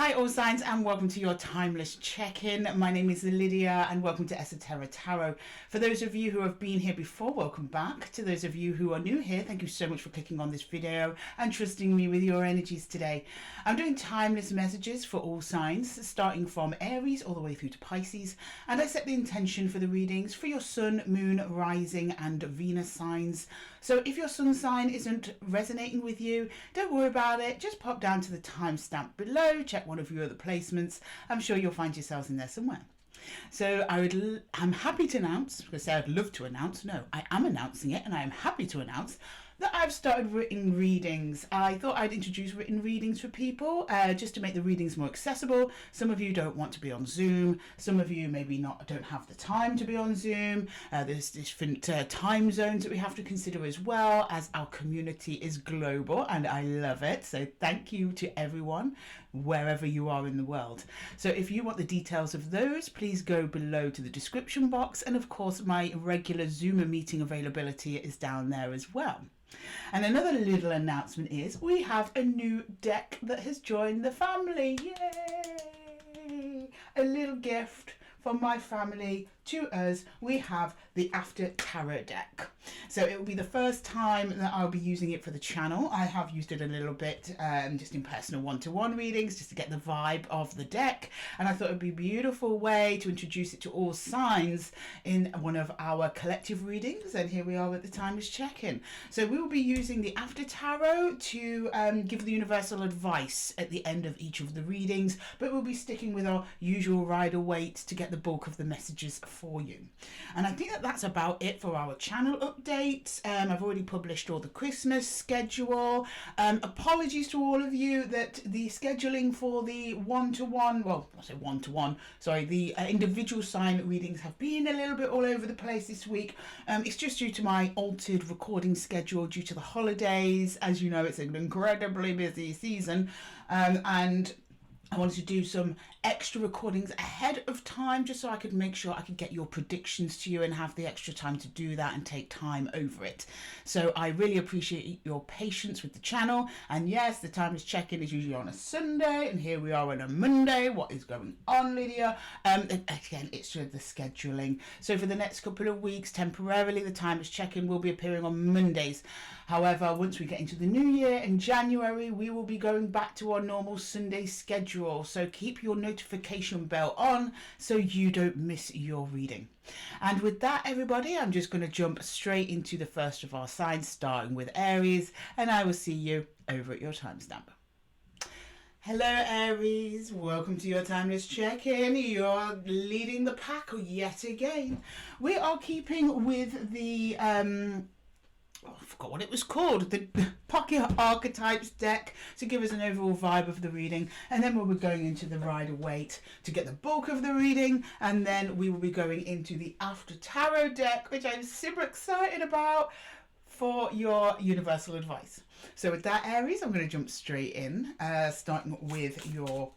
Hi all signs, and welcome to your timeless check-in. My name is Lydia and welcome to Esotera Tarot. For those of you who have been here before, welcome back. To those of you who are new here, thank you so much for clicking on this video and trusting me with your energies today. I'm doing timeless messages for all signs, starting from Aries all the way through to Pisces, and I set the intention for the readings for your sun, moon, rising and Venus signs. So if your sun sign isn't resonating with you, don't worry about it. Just pop down to the timestamp below, check one of your other placements. I'm sure you'll find yourselves in there somewhere. So I'm happy to announce, because I'd love to announce, no, I am announcing it, and I am happy to announce that I've started written readings. I thought I'd introduce written readings for people, just to make the readings more accessible. Some of you don't want to be on Zoom. Some of you maybe don't have the time to be on Zoom. There's different time zones that we have to consider as well, as our community is global, and I love it. So thank you to everyone, wherever you are in the world. So if you want the details of those, please go below to the description box. And of course, my regular Zoom meeting availability is down there as well. And another little announcement is we have a new deck that has joined the family. Yay! A little gift from my family to us. We have the After Tarot deck. So it will be the first time that I'll be using it for the channel. I have used it a little bit just in personal one-to-one readings, just to get the vibe of the deck, and I thought it would be a beautiful way to introduce it to all signs in one of our collective readings. And here we are at the timeless check-in. So we will be using the After Tarot to give the universal advice at the end of each of the readings, but we'll be sticking with our usual Rider-Waite to get the bulk of the messages for you. And I think that that's about it for our channel update. I've already published all the Christmas schedule. Apologies to all of you that the scheduling for the one-to-one, well, I say one-to-one, sorry, the individual sign readings have been a little bit all over the place this week. It's just due to my altered recording schedule due to the holidays. As you know, it's an incredibly busy season, and I wanted to do some extra recordings ahead of time just so I could make sure I could get your predictions to you and have the extra time to do that and take time over it. So I really appreciate your patience with the channel. And yes, the timeless check-in is usually on a Sunday, and here we are on a Monday. What is going on, Lydia? Again, it's just the scheduling. So for the next couple of weeks, temporarily, the timeless check-in will be appearing on Mondays. However, once we get into the new year in January, we will be going back to our normal Sunday schedule. So keep your notification bell on so you don't miss your reading. And with that, everybody, I'm just going to jump straight into the first of our signs, starting with Aries, and I will see you over at your timestamp. Hello Aries, welcome to your timeless check-in. You're leading the pack yet again. We are keeping with the I forgot what it was called, the Pocket Archetypes deck, to give us an overall vibe of the reading, and then we'll be going into the Rider-Waite to get the bulk of the reading, and then we will be going into the After Tarot deck, which I'm super excited about, for your universal advice. So with that, Aries, I'm going to jump straight in, starting with your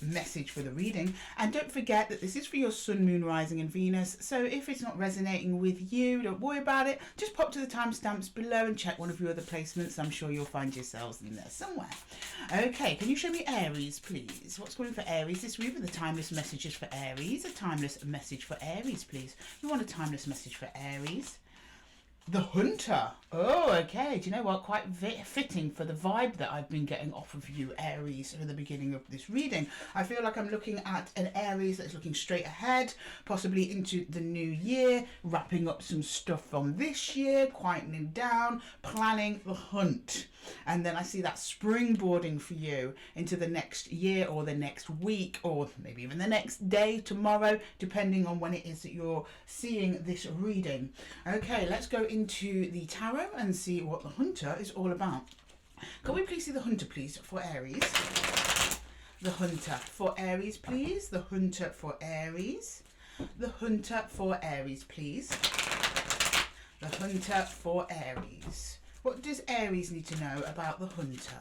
message for the reading. And don't forget that this is for your sun, moon, rising and Venus. So if it's not resonating with you, don't worry about it. Just pop to the timestamps below and check one of your other placements. I'm sure you'll find yourselves in there somewhere. Okay, can you show me Aries, please? What's going on for Aries this week with the timeless messages for Aries? A timeless message for Aries, please. We want a timeless message for Aries. The Hunter. Oh, okay. Do you know what? Quite fitting for the vibe that I've been getting off of you, Aries, at the beginning of this reading. I feel like I'm looking at an Aries that's looking straight ahead, possibly into the new year, wrapping up some stuff from this year, quietening down, planning the hunt. And then I see that springboarding for you into the next year or the next week or maybe even the next day, tomorrow, depending on when it is that you're seeing this reading. Okay, let's go into the tarot and see what the Hunter is all about. Can we please see the Hunter, please, for Aries? The Hunter for Aries, please. The Hunter for Aries. The Hunter for Aries, please. The Hunter for Aries. What does Aries need to know about the Hunter?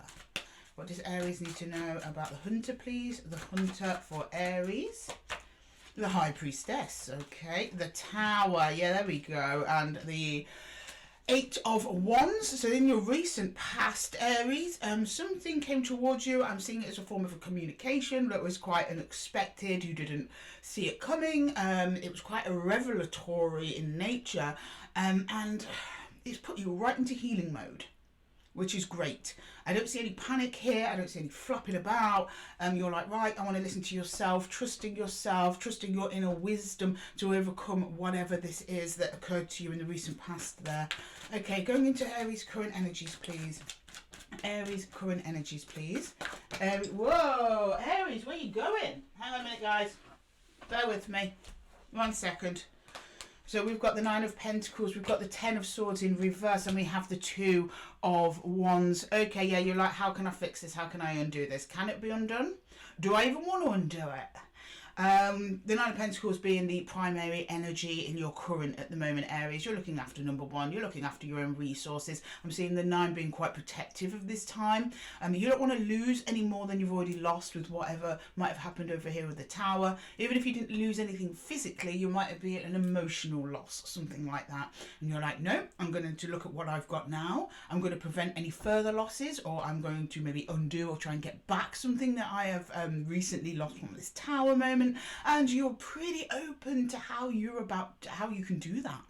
What does Aries need to know about the Hunter, please? The Hunter for Aries. The High Priestess, okay. The Tower, yeah, there we go. And the Eight of Wands. So in your recent past, Aries, something came towards you. I'm seeing it as a form of a communication that was quite unexpected. You didn't see it coming. It was quite a revelatory in nature, and it's put you right into healing mode, which is great. I don't see any panic here. I don't see any flopping about. You're like, right, I want to listen to yourself, trusting your inner wisdom to overcome whatever this is that occurred to you in the recent past there. Okay, going into Aries current energies, please. Aries current energies, please. Whoa, Aries, where are you going? Hang on a minute, guys. Bear with me. 1 second. So we've got the Nine of Pentacles, we've got the Ten of Swords in reverse, and we have the Two of Wands. Okay, yeah, you're like, how can I fix this? How can I undo this? Can it be undone? Do I even want to undo it? The Nine of Pentacles being the primary energy in your current at the moment, Aries. You're looking after number one. You're looking after your own resources. I'm seeing the Nine being quite protective of this time. You don't want to lose any more than you've already lost with whatever might have happened over here with the Tower. Even if you didn't lose anything physically, you might be at an emotional loss, something like that. And you're like, no, I'm going to look at what I've got now. I'm going to prevent any further losses, or I'm going to maybe undo or try and get back something that I have recently lost from this Tower moment. And you're pretty open to how you can do that.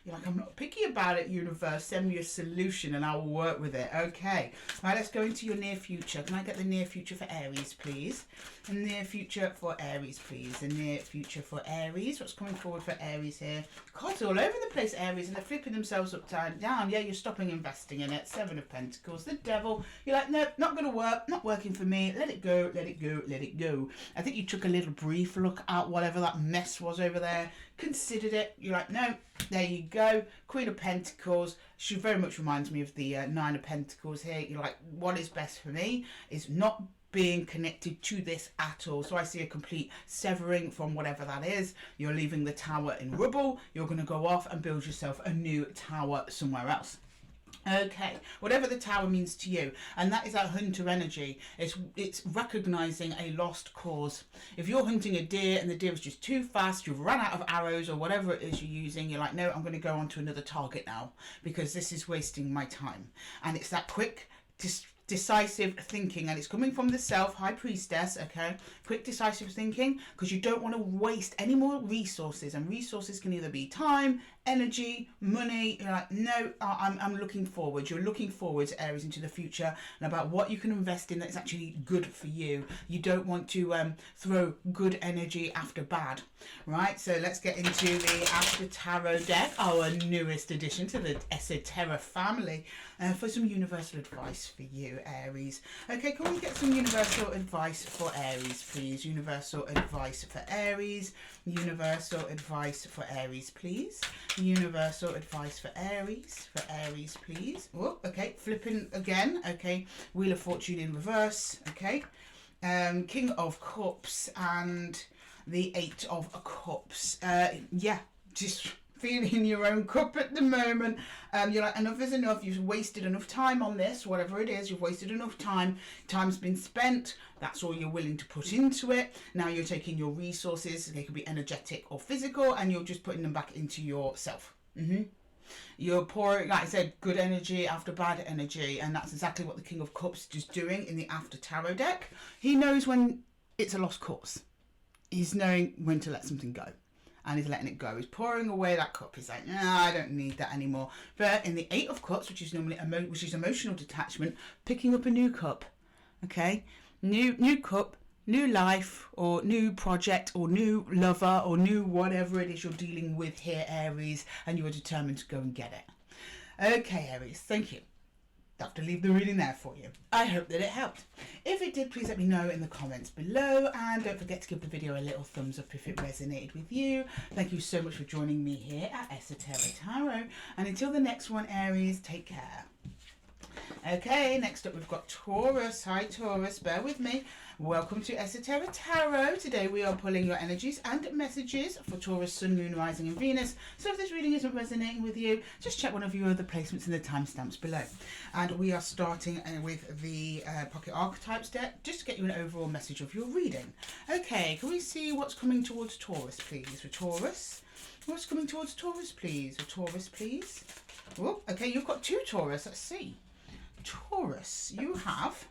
You're like, I'm not picky about it, universe. Send me a solution and I will work with it. Okay. Right, let's go into your near future. Can I get the near future for Aries, please? The near future for Aries, please. The near future for Aries. What's coming forward for Aries here? Cards all over the place, Aries, and they're flipping themselves upside down. Yeah, you're stopping investing in it. Seven of Pentacles. The Devil. You're like, nope, not going to work. Not working for me. Let it go. Let it go. Let it go. I think you took a little brief look at whatever that mess was over there. Considered it. You're like, no, there you go. Queen of Pentacles. She very much reminds me of the Nine of Pentacles here. You're like, what is best for me is not being connected to this at all. So I see a complete severing from whatever that is. You're leaving the Tower in rubble. You're going to go off and build yourself a new tower somewhere else. Okay, whatever the Tower means to you, and that is that hunter energy. It's recognizing a lost cause. If you're hunting a deer and the deer is just too fast, you've run out of arrows or whatever it is you're using, you're like, no, I'm going to go on to another target now because this is wasting my time. And it's that quick, decisive thinking, and it's coming from the self, High Priestess. Okay, quick decisive thinking, because you don't want to waste any more resources, and resources can either be time, energy, money. You're like, no, I'm looking forward. You're looking forward, Aries, into the future and about what you can invest in that's actually good for you. You don't want to throw good energy after bad, right? So let's get into the After Tarot deck, our newest addition to the Esotera family, for some universal advice for you, Aries. Okay, can we get some universal advice for Aries, please? Universal advice for Aries. Universal advice for Aries, please. Universal advice for Aries, please. Oh, okay, flipping again. Okay, Wheel of Fortune in reverse. Okay, King of Cups and the Eight of Cups. Yeah, just feeling your own cup at the moment. You're like, enough is enough. You've wasted enough time on this, whatever it is. You've wasted enough time. Time's been spent. That's all you're willing to put into it. Now you're taking your resources, they could be energetic or physical, and you're just putting them back into yourself. You're pouring, like I said, good energy after bad energy, and that's exactly what the King of Cups is doing in the After Tarot deck. He knows when it's a lost cause. He's knowing when to let something go. And he's letting it go. He's pouring away that cup. He's like, nah, I don't need that anymore. But in the Eight of Cups, which is normally emotional detachment, picking up a new cup. Okay, new cup, new life, or new project, or new lover, or new whatever it is you're dealing with here, Aries, and you are determined to go and get it. Okay, Aries, thank you. I have to leave the reading there for you. I hope that it helped. If it did, please let me know in the comments below, and don't forget to give the video a little thumbs up if it resonated with you. Thank you so much for joining me here at Esotera Tarot, and until the next one, Aries, take care. Okay, next up we've got Taurus. Hi Taurus, bear with me. Welcome to Esotera Tarot. Today we are pulling your energies and messages for Taurus, Sun, Moon, Rising and Venus. So if this reading isn't resonating with you, just check one of your other placements in the timestamps below. And we are starting with the Pocket Archetypes deck, just to get you an overall message of your reading. Okay, can we see what's coming towards Taurus, please? For Taurus, what's coming towards Taurus, please? For Taurus, please. Oh, okay, you've got 2 Taurus. Let's see. Taurus, you have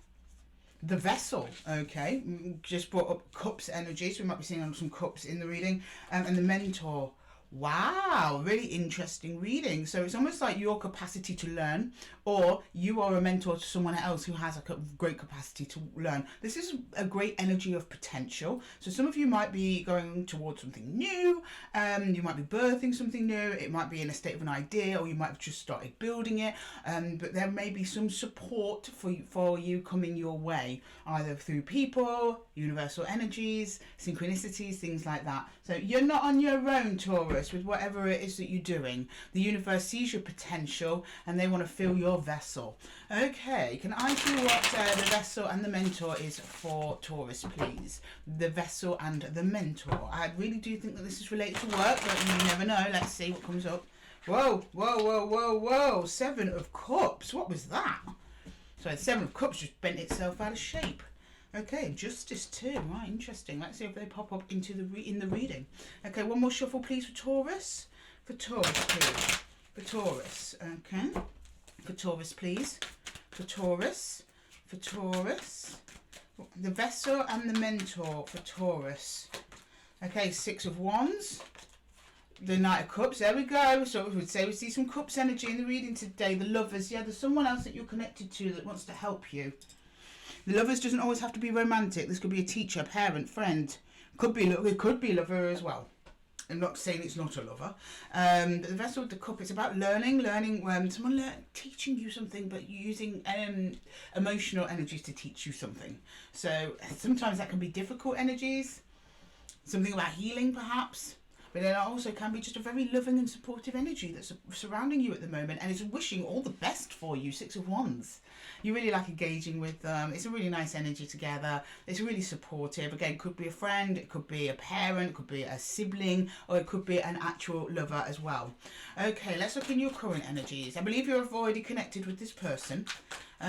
the Vessel. Okay, just brought up Cups energy, so we might be seeing some Cups in the reading. And the Mentor. Wow, really interesting reading. So it's almost like your capacity to learn, or you are a mentor to someone else who has a great capacity to learn. This is a great energy of potential. So some of you might be going towards something new, you might be birthing something new, it might be in a state of an idea, or you might have just started building it, but there may be some support for you coming your way, either through people, universal energies, synchronicities, things like that. So you're not on your own, Taurus, with whatever it is that you're doing. The universe sees your potential and they want to fill your vessel. Okay, can I see what the Vessel and the Mentor is for Taurus, please? The Vessel and the Mentor. I really do think that this is related to work, but you never know. Let's see what comes up. Whoa, whoa, whoa, whoa, whoa. 7 of Cups. What was that? So the 7 of Cups just bent itself out of shape. Okay, Justice too. Right, interesting. Let's see if they pop up into in the reading. Okay, one more shuffle, please, for Taurus. For Taurus, please. For Taurus. Okay. For Taurus, please. For Taurus. For Taurus. The Vessel and the Mentor for Taurus. Okay, 6 of Wands. The Knight of Cups. There we go. So we would say we see some Cups energy in the reading today. The Lovers. Yeah, there's someone else that you're connected to that wants to help you. The Lovers doesn't always have to be romantic. This could be a teacher, parent, friend. It could be a lover as well. I'm not saying it's not a lover. But the Vessel with the Cup, it's about learning, someone teaching you something, but using emotional energies to teach you something. So sometimes that can be difficult energies, something about healing perhaps. But then it also can be just a very loving and supportive energy that's surrounding you at the moment and is wishing all the best for you. 6 of Wands. You really like engaging with them. It's a really nice energy together. It's really supportive. Again, it could be a friend, it could be a parent, it could be a sibling, or it could be an actual lover as well. Okay, let's look in your current energies. I believe you're already connected with this person.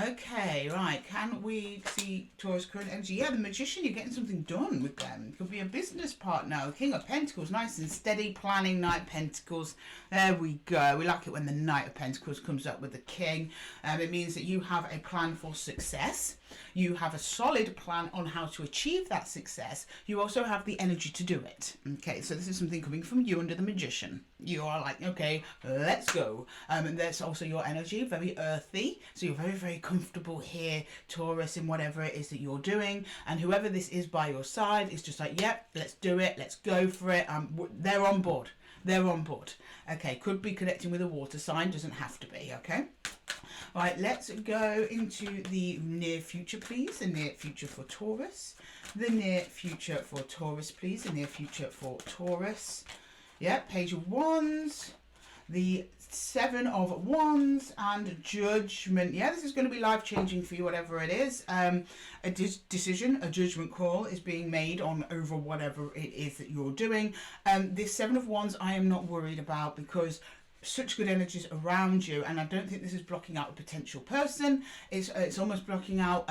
Okay, right. Can we see Taurus current energy? Yeah, the Magician, you're getting something done with them. Could be a business partner. King of Pentacles, nice and steady planning. Knight of Pentacles. There we go. We like it when the Knight of Pentacles comes up with the King. It means that you have a plan for success. You have a solid plan on how to achieve that success. You also have the energy to do it. Okay, so this is something coming from you under the Magician. You are like, okay, let's go. And that's also your energy, very earthy. So you're very, very comfortable here, Taurus, in whatever it is that you're doing. And whoever this is by your side is just like, yep, let's do it. Let's go for it. They're on board. They're on board. Okay, could be connecting with a water sign. Doesn't have to be, okay? Right, let's go into the near future, please. The near future for Taurus. The near future for Taurus, please. The near future for Taurus. Yeah, Page of Wands. The 7 of Wands and Judgment. Yeah, this is going to be life-changing for you, whatever it is. A decision, a judgment call is being made over whatever it is that you're doing. This 7 of Wands I am not worried about because such good energies around you, and I don't think this is blocking out a potential person. It's almost blocking out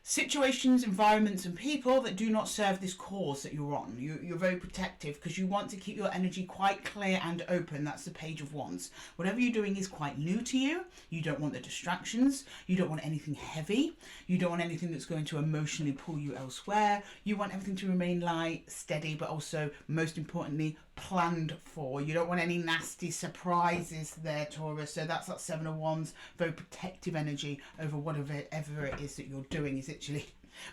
situations, environments and people that do not serve this cause that you're on. You're very protective because you want to keep your energy quite clear and open. That's the Page of Wands. Whatever you're doing is quite new to you. You don't want the distractions. You don't want anything heavy. You don't want anything that's going to emotionally pull you elsewhere. You want everything to remain light, steady, but also, most importantly, planned for. You don't want any nasty surprises there, Taurus. So that's that 7 of Wands, very protective energy over whatever it is that you're doing. Is actually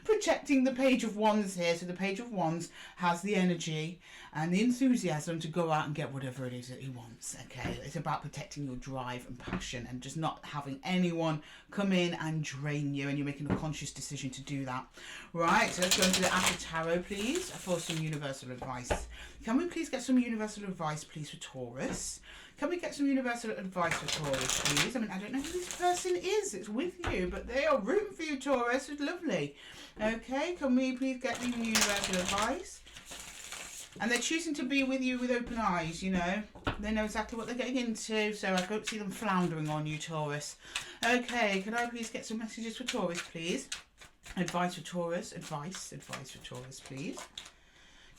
protecting the Page of Wands here. So the Page of Wands has the energy and the enthusiasm to go out and get whatever it is that he wants. Okay, it's about protecting your drive and passion and just not having anyone come in and drain you, and you're making a conscious decision to do that. Right, so let's go into the After Tarot, please, for some universal advice. Can we please get some universal advice, please, for Taurus? Can we get some universal advice for Taurus, please? I mean, I don't know who this person is. It's with you, but they are rooting for you, Taurus. It's lovely. Okay, can we please get the universal advice? And they're choosing to be with you with open eyes, you know. They know exactly what they're getting into, so I don't see them floundering on you, Taurus. Okay, can I please get some messages for Taurus, please? Advice for Taurus. Advice for Taurus, please.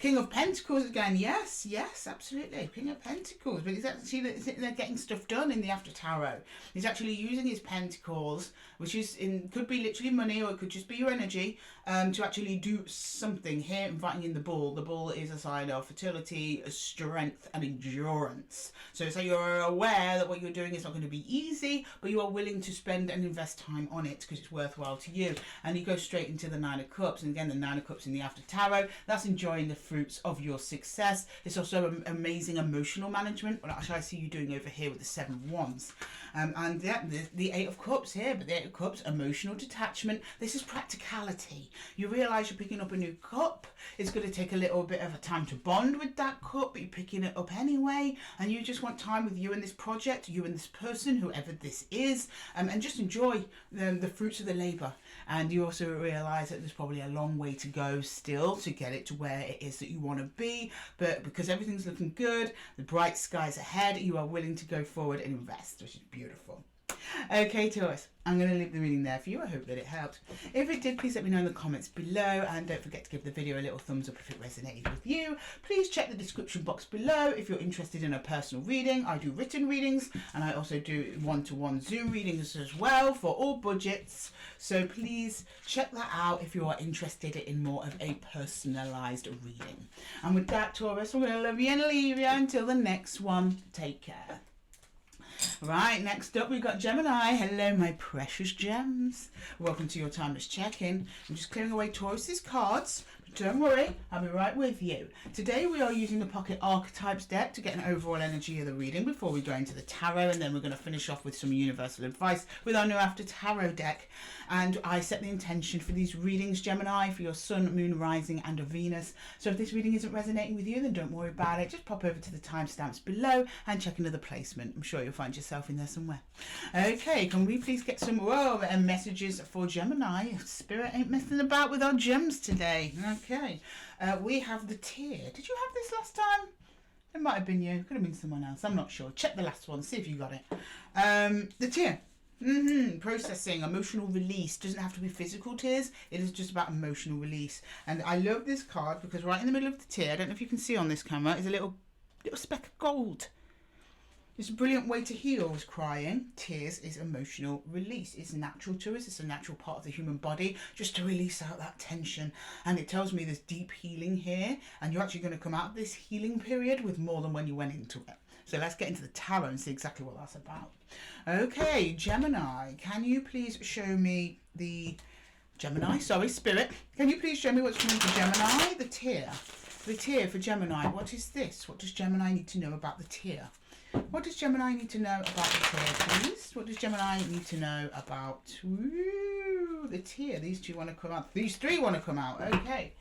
King of Pentacles again. Yes, absolutely. King of Pentacles. But he's actually sitting there getting stuff done in the After Tarot. He's actually using his Pentacles, which is could be literally money, or it could just be your energy, to actually do something. Here, inviting in the Bull. The Bull is a sign of fertility, strength, and endurance. So you're aware that what you're doing is not going to be easy, but you are willing to spend and invest time on it because it's worthwhile to you. And you go straight into the Nine of Cups. And again, the Nine of Cups in the After Tarot, that's enjoying the fruits of your success. It's also amazing emotional management, which I see you doing over here with the Seven of Wands. And yeah, the Eight of Cups here, but the Eight of Cups, emotional detachment. This is practicality. You realise you're picking up a new cup. It's going to take a little bit of a time to bond with that cup, but you're picking it up anyway. And you just want time with you and this project, you and this person, whoever this is, and just enjoy the fruits of the labour. And you also realise that there's probably a long way to go still to get it to where it is that you want to be. But because everything's looking good, the bright skies ahead, you are willing to go forward and invest, which is beautiful. Okay, Taurus, I'm going to leave the reading there for you. I hope that it helped. If it did, please let me know in the comments below, and don't forget to give the video a little thumbs up if it resonated with you. Please check the description box below if you're interested in a personal reading. I do written readings, and I also do one-to-one Zoom readings as well for all budgets. So please check that out if you are interested in more of a personalised reading. And with that, Taurus, I'm going to love you and leave you until the next one. Take care. Right, next up we've got Gemini. Hello, my precious gems. Welcome to your timeless check-in. I'm just clearing away Taurus's cards. Don't worry, I'll be right with you. Today we are using the Pocket Archetypes deck to get an overall energy of the reading before we go into the tarot, and then we're going to finish off with some universal advice with our new After Tarot deck. And I set the intention for these readings, Gemini, for your Sun, Moon, Rising and Venus. So if this reading isn't resonating with you, then don't worry about it. Just pop over to the timestamps below and check another placement. I'm sure you'll find yourself in there somewhere. Okay, can we please get some messages for Gemini? Spirit ain't messing about with our gems today. Okay, we have the Tear. Did you have this last time? It might have been you. Could have been someone else. I'm not sure. Check the last one. See if you got it. The Tear. Processing, emotional release. Doesn't have to be physical tears. It is just about emotional release. And I love this card because right in the middle of the Tear, I don't know if you can see on this camera, is a little speck of gold. It's a brilliant way to heal is crying. Tears is emotional release. It's natural to us. It's a natural part of the human body just to release out that tension. And it tells me there's deep healing here. And you're actually going to come out of this healing period with more than when you went into it. So let's get into the tarot and see exactly what that's about. Okay, Gemini, can you please show me the... Spirit. Can you please show me what's coming for Gemini? The Tear. The Tear for Gemini. What is this? What does Gemini need to know about the Tear? What does Gemini need to know about the Tear, please? What does Gemini need to know about the Tear? These two want to come out. These three want to come out. Okay.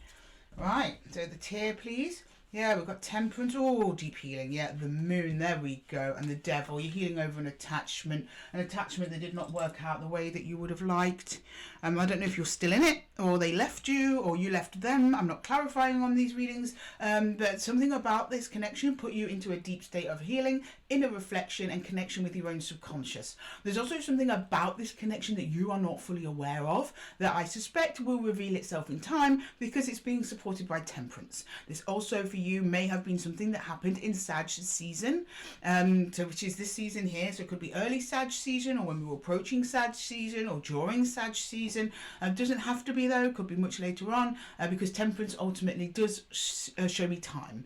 Right. So the Tear, please. Yeah, we've got Temperance. Oh, deep healing. Yeah, the Moon. There we go. And the Devil. You're healing over an attachment that did not work out the way that you would have liked. I don't know if you're still in it, or they left you, or you left them. I'm not clarifying on these readings, but something about this connection put you into a deep state of healing, inner reflection, and connection with your own subconscious. There's also something about this connection that you are not fully aware of that I suspect will reveal itself in time because it's being supported by Temperance. This also for you may have been something that happened in Sag season, which is this season here. So it could be early Sag season, or when we were approaching Sag season, or during Sag season. Doesn't have to be though, could be much later on, because Temperance ultimately does show me time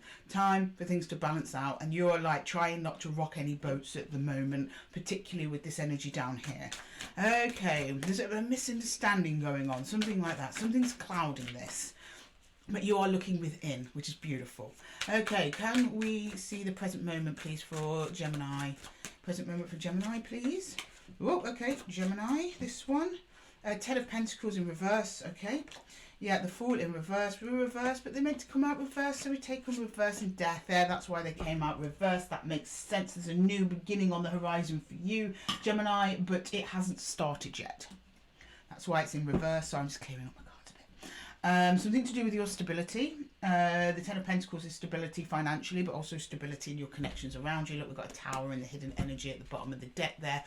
for things to balance out, and you're like trying not to rock any boats at the moment, particularly with this energy down here. Okay, there's a misunderstanding going on, something like that. Something's clouding this, but you are looking within, which is beautiful. Okay, can we see the present moment, please, for Gemini? Present moment for Gemini, please. Oh, okay, Gemini, this one. Ten of Pentacles in reverse, okay. Yeah, the Fool in reverse. We're reverse, but they meant to come out reverse, so we take them reverse in death there. That's why they came out reverse. That makes sense. There's a new beginning on the horizon for you, Gemini, but it hasn't started yet. That's why it's in reverse, so I'm just clearing up my cards a bit. Something to do with your stability. The Ten of Pentacles is stability financially, but also stability in your connections around you. Look, we've got a Tower and the hidden energy at the bottom of the deck there.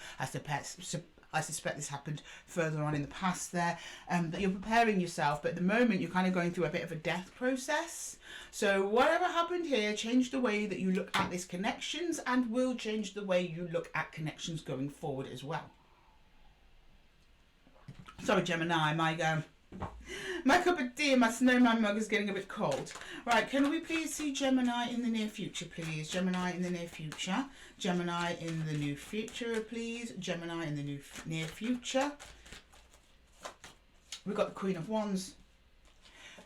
I suspect this happened further on in the past there, that you're preparing yourself, but at the moment you're kind of going through a bit of a death process. So whatever happened here changed the way that you look at these connections and will change the way you look at connections going forward as well. Sorry, Gemini, my cup of tea, my snowman mug is getting a bit cold. Right, can we please see Gemini in the near future, please? Gemini in the near future. Gemini in the new future, please. Gemini in the near future. We've got the Queen of Wands.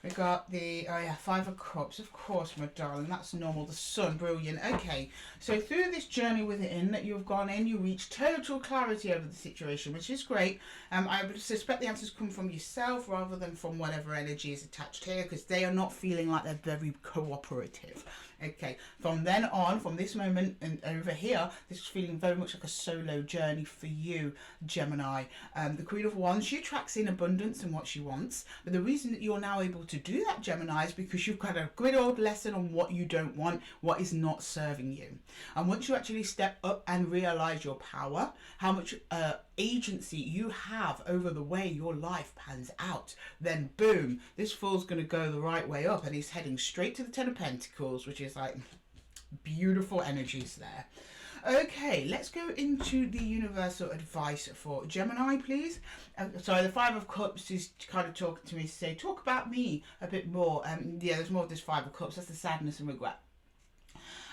We got the, oh yeah, Five of Cups, of course, my darling, that's normal. The Sun, brilliant. Okay, so through this journey within that you've gone in, you reach total clarity over the situation, which is great. I would suspect the answers come from yourself rather than from whatever energy is attached here, because they are not feeling like they're very cooperative. Okay, from then on, from this moment and over here, this is feeling very much like a solo journey for you, Gemini. The Queen of Wands, she attracts in abundance and what she wants, but the reason that you're now able to do that, Gemini, is because you've got a good old lesson on what you don't want, what is not serving you. And once you actually step up and realize your power, how much agency you have over the way your life pans out, then boom, this fool's going to go the right way up, and he's heading straight to the Ten of Pentacles, which is like beautiful energies there. Okay, let's go into the universal advice for Gemini, please. Sorry, the Five of Cups is kind of talking to me to say, talk about me a bit more. Yeah, there's more of this Five of Cups. That's the sadness and regret.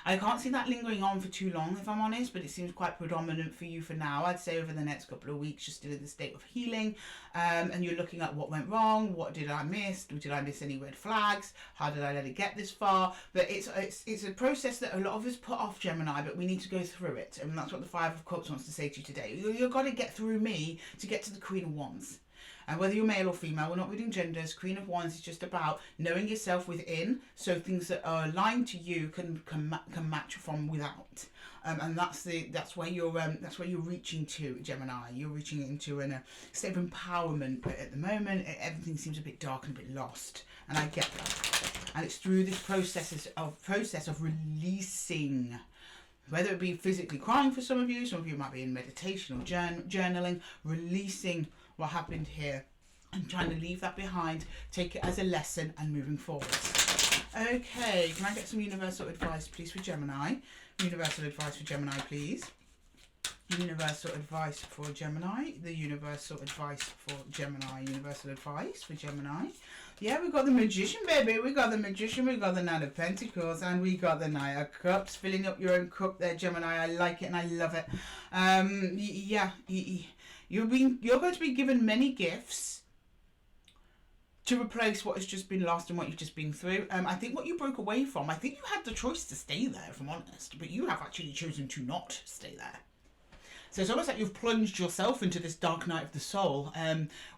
I can't see that lingering on for too long, if I'm honest, but it seems quite predominant for you for now. I'd say over the next couple of weeks, you're still in the state of healing, and you're looking at what went wrong, what did I miss, did I miss any red flags, how did I let it get this far? But it's a process that a lot of us put off, Gemini, but we need to go through it, and that's what the Five of Cups wants to say to you today. You've got to get through me to get to the Queen of Wands. And whether you're male or female, we're not reading genders. Queen of Wands is just about knowing yourself within, so things that are aligned to you can match from without. And that's where you're reaching to, Gemini. You're reaching into a state of empowerment, but at the moment everything seems a bit dark and a bit lost. And I get that. And it's through this process of releasing. Whether it be physically crying for some of you might be in meditation or journaling, releasing what happened here and trying to leave that behind, take it as a lesson and moving forward. Okay, can I get some universal advice, please, for Gemini? Universal advice for Gemini, please. Universal advice for Gemini. The universal advice for Gemini. Universal advice for Gemini. Yeah, we got the Magician, baby. We got the Magician. We got the Nine of Pentacles, and we got the Nine of Cups. Filling up your own cup there, Gemini. I like it and I love it. Yeah, you're going to be given many gifts to replace what has just been lost and what you've just been through. I think what you broke away from, I think you had the choice to stay there, if I'm honest, but you have actually chosen to not stay there. So it's almost like you've plunged yourself into this dark night of the soul,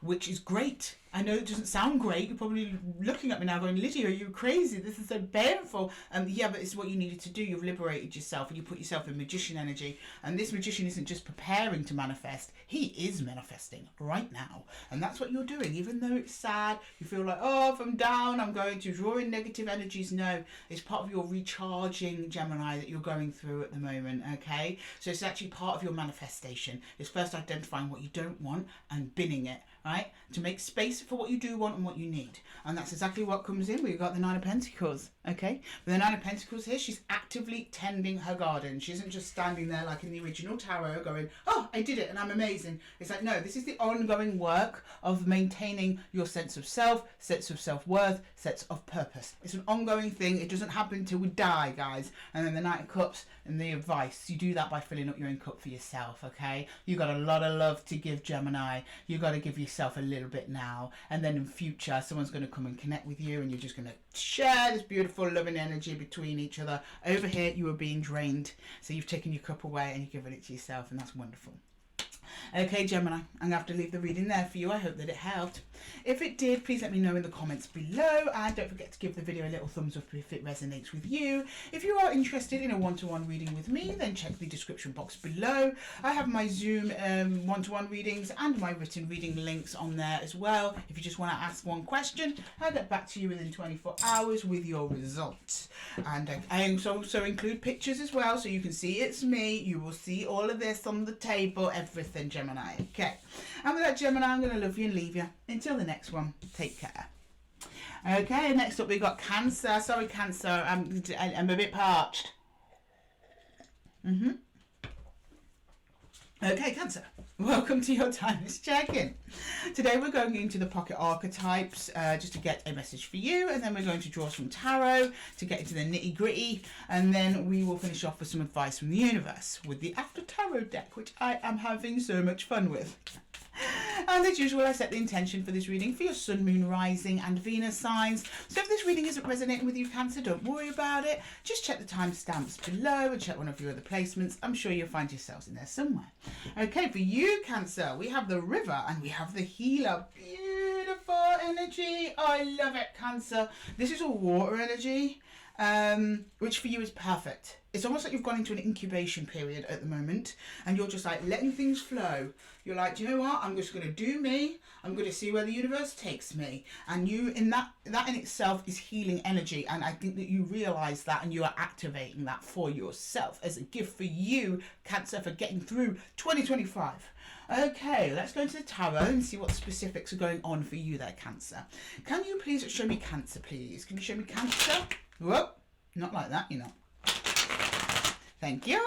which is great. I know it doesn't sound great. You're probably looking at me now going, Lydia, are you crazy? This is so painful. Yeah, but it's what you needed to do. You've liberated yourself and you put yourself in magician energy. And this magician isn't just preparing to manifest. He is manifesting right now. And that's what you're doing. Even though it's sad, you feel like, oh, if I'm down, I'm going to draw in negative energies. No, it's part of your recharging, Gemini, that you're going through at the moment, okay? So it's actually part of your manifestation. It's first identifying what you don't want and binning it, right? To make space for what you do want and what you need. And that's exactly what comes in. We've got the Nine of Pentacles, okay? With the Nine of Pentacles here, she's actively tending her garden. She isn't just standing there like in the original tarot going, oh, I did it and I'm amazing. It's like, no, this is the ongoing work of maintaining your sense of self, sense of self-worth, sense of purpose. It's an ongoing thing. It doesn't happen till we die, guys. And then the Knight of Cups and the advice, you do that by filling up your own cup for yourself, okay? You got a lot of love to give, Gemini. You got to give yourself a little bit now, and then in future someone's going to come and connect with you and you're just going to share this beautiful loving energy between each other. Over here you are being drained, so you've taken your cup away and you've given it to yourself, and that's wonderful. Okay, Gemini, I'm going to have to leave the reading there for you. I hope that it helped. If it did, please let me know in the comments below, and don't forget to give the video a little thumbs up if it resonates with you. If you are interested in a one-to-one reading with me, then check the description box below. I have my Zoom one-to-one readings and my written reading links on there as well. If you just want to ask one question, I'll get back to you within 24 hours with your results. And I also include pictures as well, so you can see it's me. You will see all of this on the table, everything, Gemini. Okay. And with that, Gemini, I'm going to love you and leave you. Until the next one, take care. Okay, next up we got Cancer. Sorry, Cancer, I'm a bit parched. Okay, Cancer, welcome to your timeless check-in. Today we're going into the pocket archetypes just to get a message for you, and then we're going to draw some tarot to get into the nitty-gritty, and then we will finish off with some advice from the universe with the After Tarot deck, which I am having so much fun with. And as usual, I set the intention for this reading for your sun, moon, rising and Venus signs. So if this reading isn't resonating with you, Cancer, don't worry about it. Just check the timestamps below and check one of your other placements. I'm sure you'll find yourselves in there somewhere. Okay, for you, Cancer, we have the River and we have the Healer. Beautiful energy. I love it, Cancer. This is a water energy, which for you is perfect. It's almost like you've gone into an incubation period at the moment and you're just like letting things flow. You're like, do you know what? I'm just going to do me. I'm going to see where the universe takes me. And you, in that in itself is healing energy. And I think that you realize that and you are activating that for yourself as a gift for you, Cancer, for getting through 2025. Okay, let's go into the tarot and see what specifics are going on for you there, Cancer. Can you please show me Cancer, please? Can you show me Cancer? Whoop, not like that, you know. Thank you.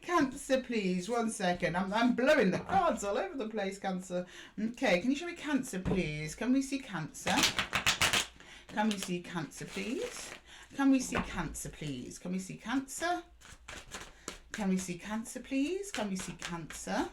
Cancer, please. 1 second. I'm blowing the cards all over the place, Cancer. Okay, can you show me Cancer, please? Can we see Cancer? Can we see Cancer, please? Can we see Cancer, please? Can we see Cancer? Can we see Cancer, please? Can we see Cancer?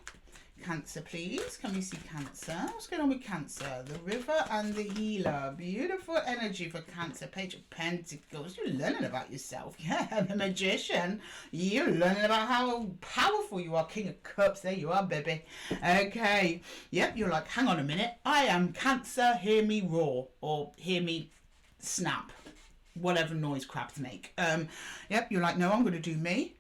Cancer, please. Can we see Cancer? What's going on with Cancer? The River and the Healer. Beautiful energy for Cancer. Page of Pentacles. You're learning about yourself. Yeah, the Magician. You're learning about how powerful you are. King of Cups. There you are, baby. Okay. Yep, you're like, hang on a minute. I am Cancer. Hear me roar. Or hear me snap. Whatever noise crabs make. Yep, you're like, no, I'm going to do me.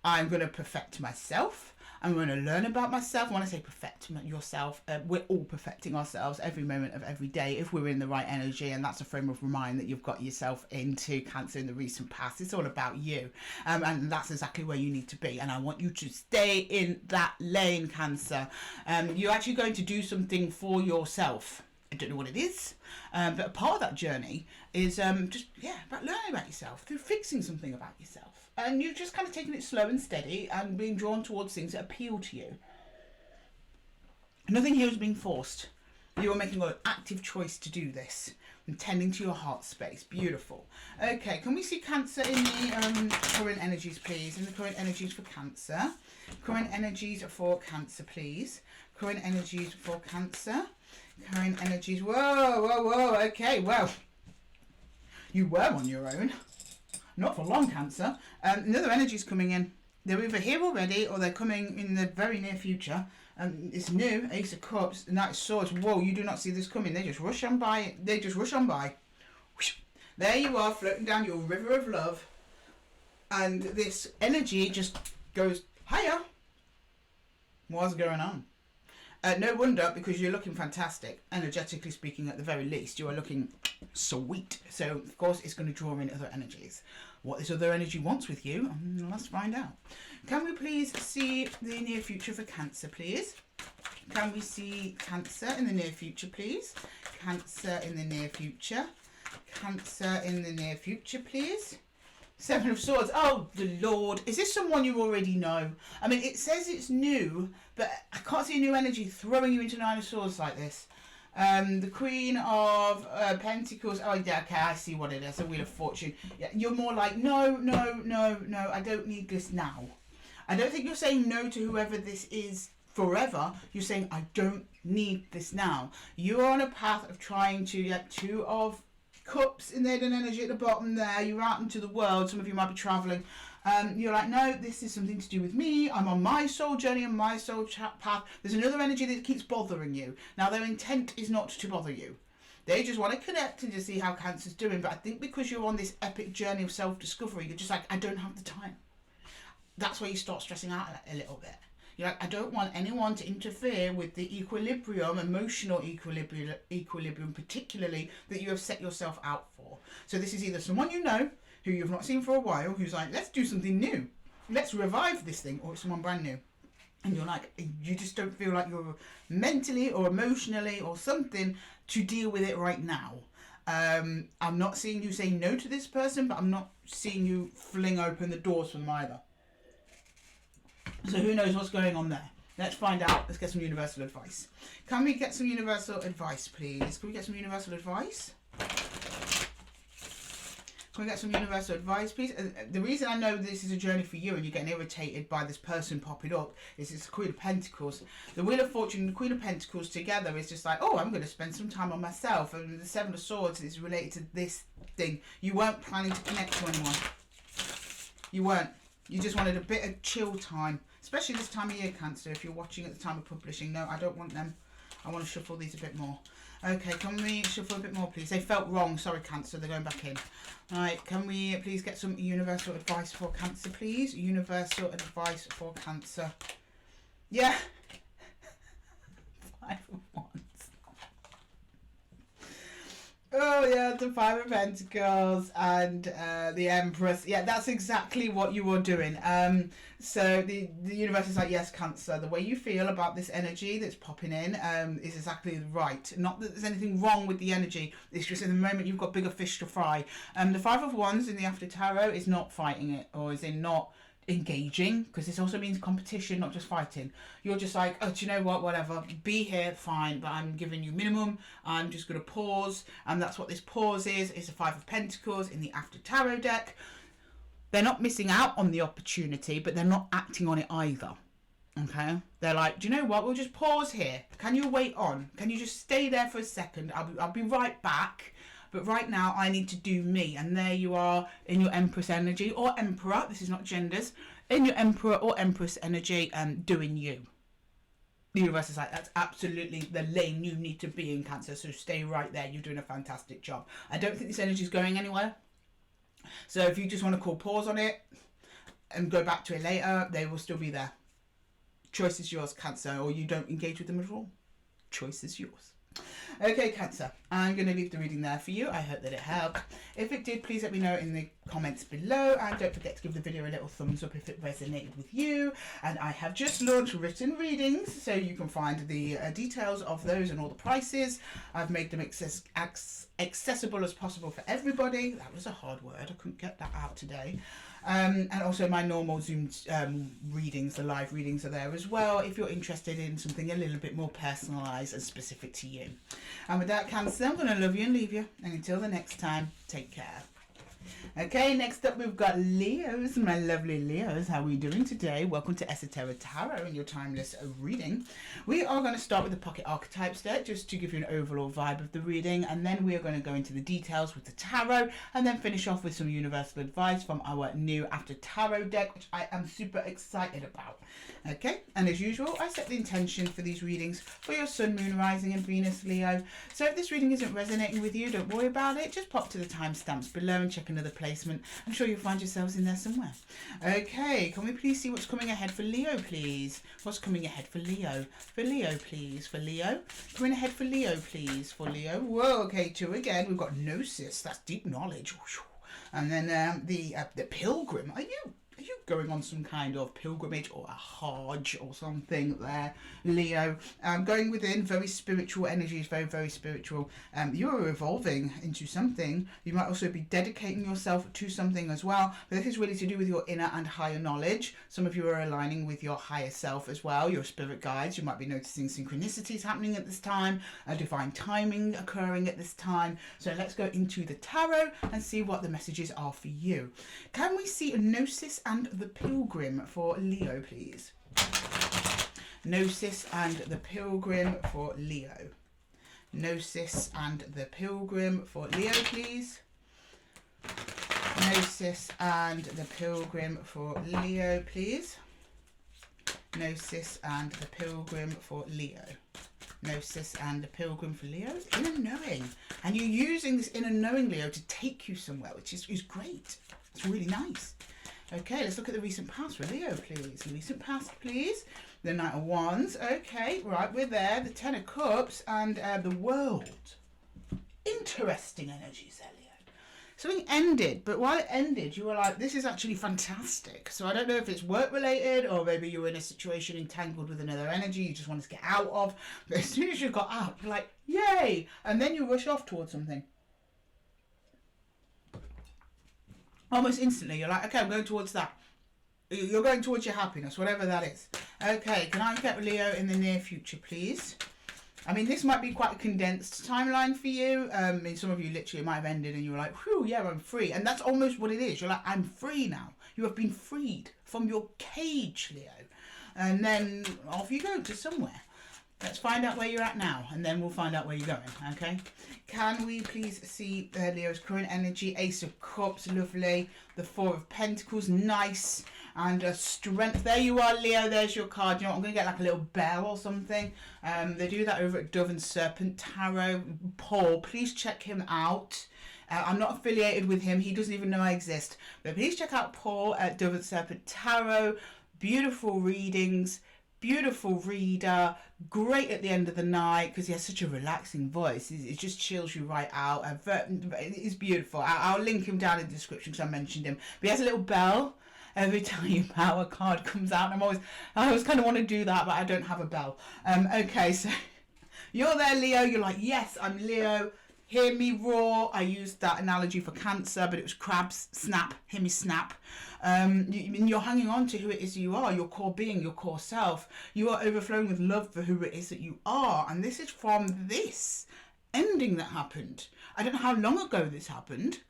I'm going to perfect myself. I'm going to learn about myself. When I say perfect yourself, we're all perfecting ourselves every moment of every day if we're in the right energy, and that's a frame of mind that you've got yourself into, Cancer, in the recent past. It's all about you, and that's exactly where you need to be, and I want you to stay in that lane, Cancer. You're actually going to do something for yourself. I don't know what it is, but a part of that journey is just about learning about yourself through fixing something about yourself. And you're just kind of taking it slow and steady and being drawn towards things that appeal to you. Nothing here is being forced. You're making an active choice to do this and tending to your heart space. Beautiful. Okay, can we see Cancer in the current energies, please? In the current energies for Cancer. Current energies for Cancer, please. Current energies for Cancer. Current energies. Whoa. Okay, well, you were on your own. Not for long, Cancer. Another energy's coming in. They're either here already or they're coming in the very near future. It's new. Ace of Cups, Knight of Swords. Whoa, you do not see this coming. They just rush on by. They just rush on by. Whoosh. There you are, floating down your river of love. And this energy just goes higher. What's going on? No wonder, because you're looking fantastic. Energetically speaking, at the very least, you are looking sweet. So, of course, it's going to draw in other energies. What this other energy wants with you, let's find out. Can we please see the near future for Cancer, please? Can we see Cancer in the near future, please? Cancer in the near future. Cancer in the near future, please. Seven of Swords. Oh, the Lord. Is this someone you already know? I mean, it says it's new, but I can't see a new energy throwing you into Nine of Swords like this. The Queen of Pentacles. Oh, yeah, okay, I see what it is. A Wheel of Fortune. Yeah, you're more like, no, I don't need this now. I don't think you're saying no to whoever this is forever. You're saying, I don't need this now. You're on a path of trying to get Two of Cups in there, and energy at the bottom there. You're out into the world. Some of you might be traveling. You're like, no, this is something to do with me. I'm on my soul journey and my soul path. There's another energy that keeps bothering you. Now, their intent is not to bother you. They just want to connect and to see how Cancer's doing. But I think because you're on this epic journey of self-discovery, you're just like, I don't have the time. That's where you start stressing out a little bit. You're like, I don't want anyone to interfere with the equilibrium, emotional equilibrium particularly, that you have set yourself out for. So this is either someone you know, who you've not seen for a while, who's like, let's do something new. Let's revive this thing, or it's someone brand new. and you're like, you just don't feel like you're mentally or emotionally or something to deal with it right now. I'm not seeing you say no to this person, but I'm not seeing you fling open the doors for them either. So who knows what's going on there? Let's find out. Let's get some universal advice. Can we get some universal advice, please? Can we get some universal advice? Can we get some universal advice, please? The reason I know this is a journey for you and you're getting irritated by this person popping up is it's the Queen of Pentacles. The Wheel of Fortune and the Queen of Pentacles together is just like, oh, I'm going to spend some time on myself. And the Seven of Swords is related to this thing. You weren't planning to connect to anyone. You weren't. You just wanted a bit of chill time, especially this time of year, Cancer. If you're watching at the time of publishing, no, I don't want them. I want to shuffle these a bit more. Okay, can we shuffle a bit more, please? They felt wrong. Sorry, Cancer. They're going back in. All right, can we please get some universal advice for Cancer, please? Universal advice for Cancer. Yeah. 5 of Wands. Oh, yeah, the 5 of Pentacles and the Empress. Yeah, that's exactly what you were doing. So the universe is like, yes, Cancer, the way you feel about this energy that's popping in is exactly right. Not that there's anything wrong with the energy. It's just in the moment you've got bigger fish to fry. The 5 of Wands in the After Tarot is not fighting it, or is in not engaging, because this also means competition, not just fighting. You're just like, oh, do you know what, whatever, be here, fine, but I'm giving you minimum. I'm just going to pause, and that's what this pause is. It's a 5 of Pentacles in the After Tarot deck. They're not missing out on the opportunity, but they're not acting on it either. Okay, they're like, do you know what, we'll just pause here. Can you wait on? Can you just stay there for a second? I'll be right back. But right now, I need to do me. And there you are in your Empress energy or Emperor. This is not genders. In your Emperor or Empress energy, doing you. The universe is like, that's absolutely the lane you need to be in, Cancer. So stay right there. You're doing a fantastic job. I don't think this energy is going anywhere. So if you just want to call pause on it and go back to it later, they will still be there. Choice is yours, Cancer. Or you don't engage with them at all. Choice is yours. Okay, Cancer, I'm going to leave the reading there for you. I hope that it helped. If it did, please let me know in the comments below, and don't forget to give the video a little thumbs up if it resonated with you. And I have just launched written readings, so you can find the details of those and all the prices. I've made them accessible as possible for everybody. That was a hard word. I couldn't get that out today. And also my normal Zoom readings, the live readings are there as well, if you're interested in something a little bit more personalised and specific to you. And with that, Cancer, I'm going to love you and leave you. And until the next time, take care. Okay, next up we've got Leos, my lovely Leos. How are we doing today? Welcome to Esotera Tarot and your timeless reading. We are going to start with the Pocket Archetypes deck just to give you an overall vibe of the reading, and then we are going to go into the details with the tarot, and then finish off with some universal advice from our new After Tarot deck, which I am super excited about. Okay, and as usual, I set the intention for these readings for your Sun, Moon, Rising and Venus, Leo. So if this reading isn't resonating with you, don't worry about it. Just pop to the timestamps below and check another placement. I'm sure you'll find yourselves in there somewhere. Okay, can we please see what's coming ahead for Leo, please? What's coming ahead for Leo? For Leo, please. For Leo. Coming ahead for Leo, please. For Leo. Whoa, okay, 2 again. We've got Gnosis. That's deep knowledge. And then the Pilgrim. Are you going on some kind of pilgrimage or a Hajj or something there, Leo? Going within, very spiritual energies, very, very spiritual. You're evolving into something. You might also be dedicating yourself to something as well. But this is really to do with your inner and higher knowledge. Some of you are aligning with your higher self as well, your spirit guides. You might be noticing synchronicities happening at this time, divine timing occurring at this time. So let's go into the tarot and see what the messages are for you. Can we see a Gnosis and the Pilgrim for Leo, please? Gnosis and the Pilgrim for Leo. Gnosis and the Pilgrim for Leo, please. Gnosis and the Pilgrim for Leo, please. Gnosis and the Pilgrim for Leo. Gnosis and the Pilgrim for Leo. Inner knowing. And you're using this inner knowing, Leo, to take you somewhere, which is great. It's really nice. Okay, let's look at the recent past for Leo, please. The recent past, please. The Knight of Wands. Okay, right, we're there. The Ten of Cups and the World. Interesting energies there, Leo. something ended, but while it ended, you were like, this is actually fantastic. So I don't know if it's work related, or maybe you were in a situation entangled with another energy you just wanted to get out of. But as soon as you got out, you're like, yay! And then you rush off towards something. Almost instantly, you're like, okay, I'm going towards that. You're going towards your happiness, whatever that is. Okay, can I get Leo in the near future, please? I mean, this might be quite a condensed timeline for you. I mean, some of you literally might have ended and you were like, whew, yeah, I'm free. And that's almost what it is. You're like, I'm free now. You have been freed from your cage, Leo. And then off you go to somewhere. Let's find out where you're at now, and then we'll find out where you're going, okay? Can we please see Leo's current energy? Ace of Cups, lovely. The Four of Pentacles, nice. And Strength. There you are, Leo. There's your card. You know what? I'm going to get like a little bell or something. They do that over at Dove and Serpent Tarot. Paul, please check him out. I'm not affiliated with him. He doesn't even know I exist. But please check out Paul at Dove and Serpent Tarot. Beautiful readings. Beautiful reader, great at the end of the night because he has such a relaxing voice. It just chills you right out. It's beautiful. I'll link him down in the description because I mentioned him. But he has a little bell every time our card comes out. And I always kind of want to do that, but I don't have a bell. Okay, so you're there, Leo. You're like, yes, I'm Leo. Hear me roar. I used that analogy for Cancer, but it was crabs, snap, hear me snap. You're hanging on to who it is you are, your core being, your core self. You are overflowing with love for who it is that you are. And this is from this ending that happened. I don't know how long ago this happened,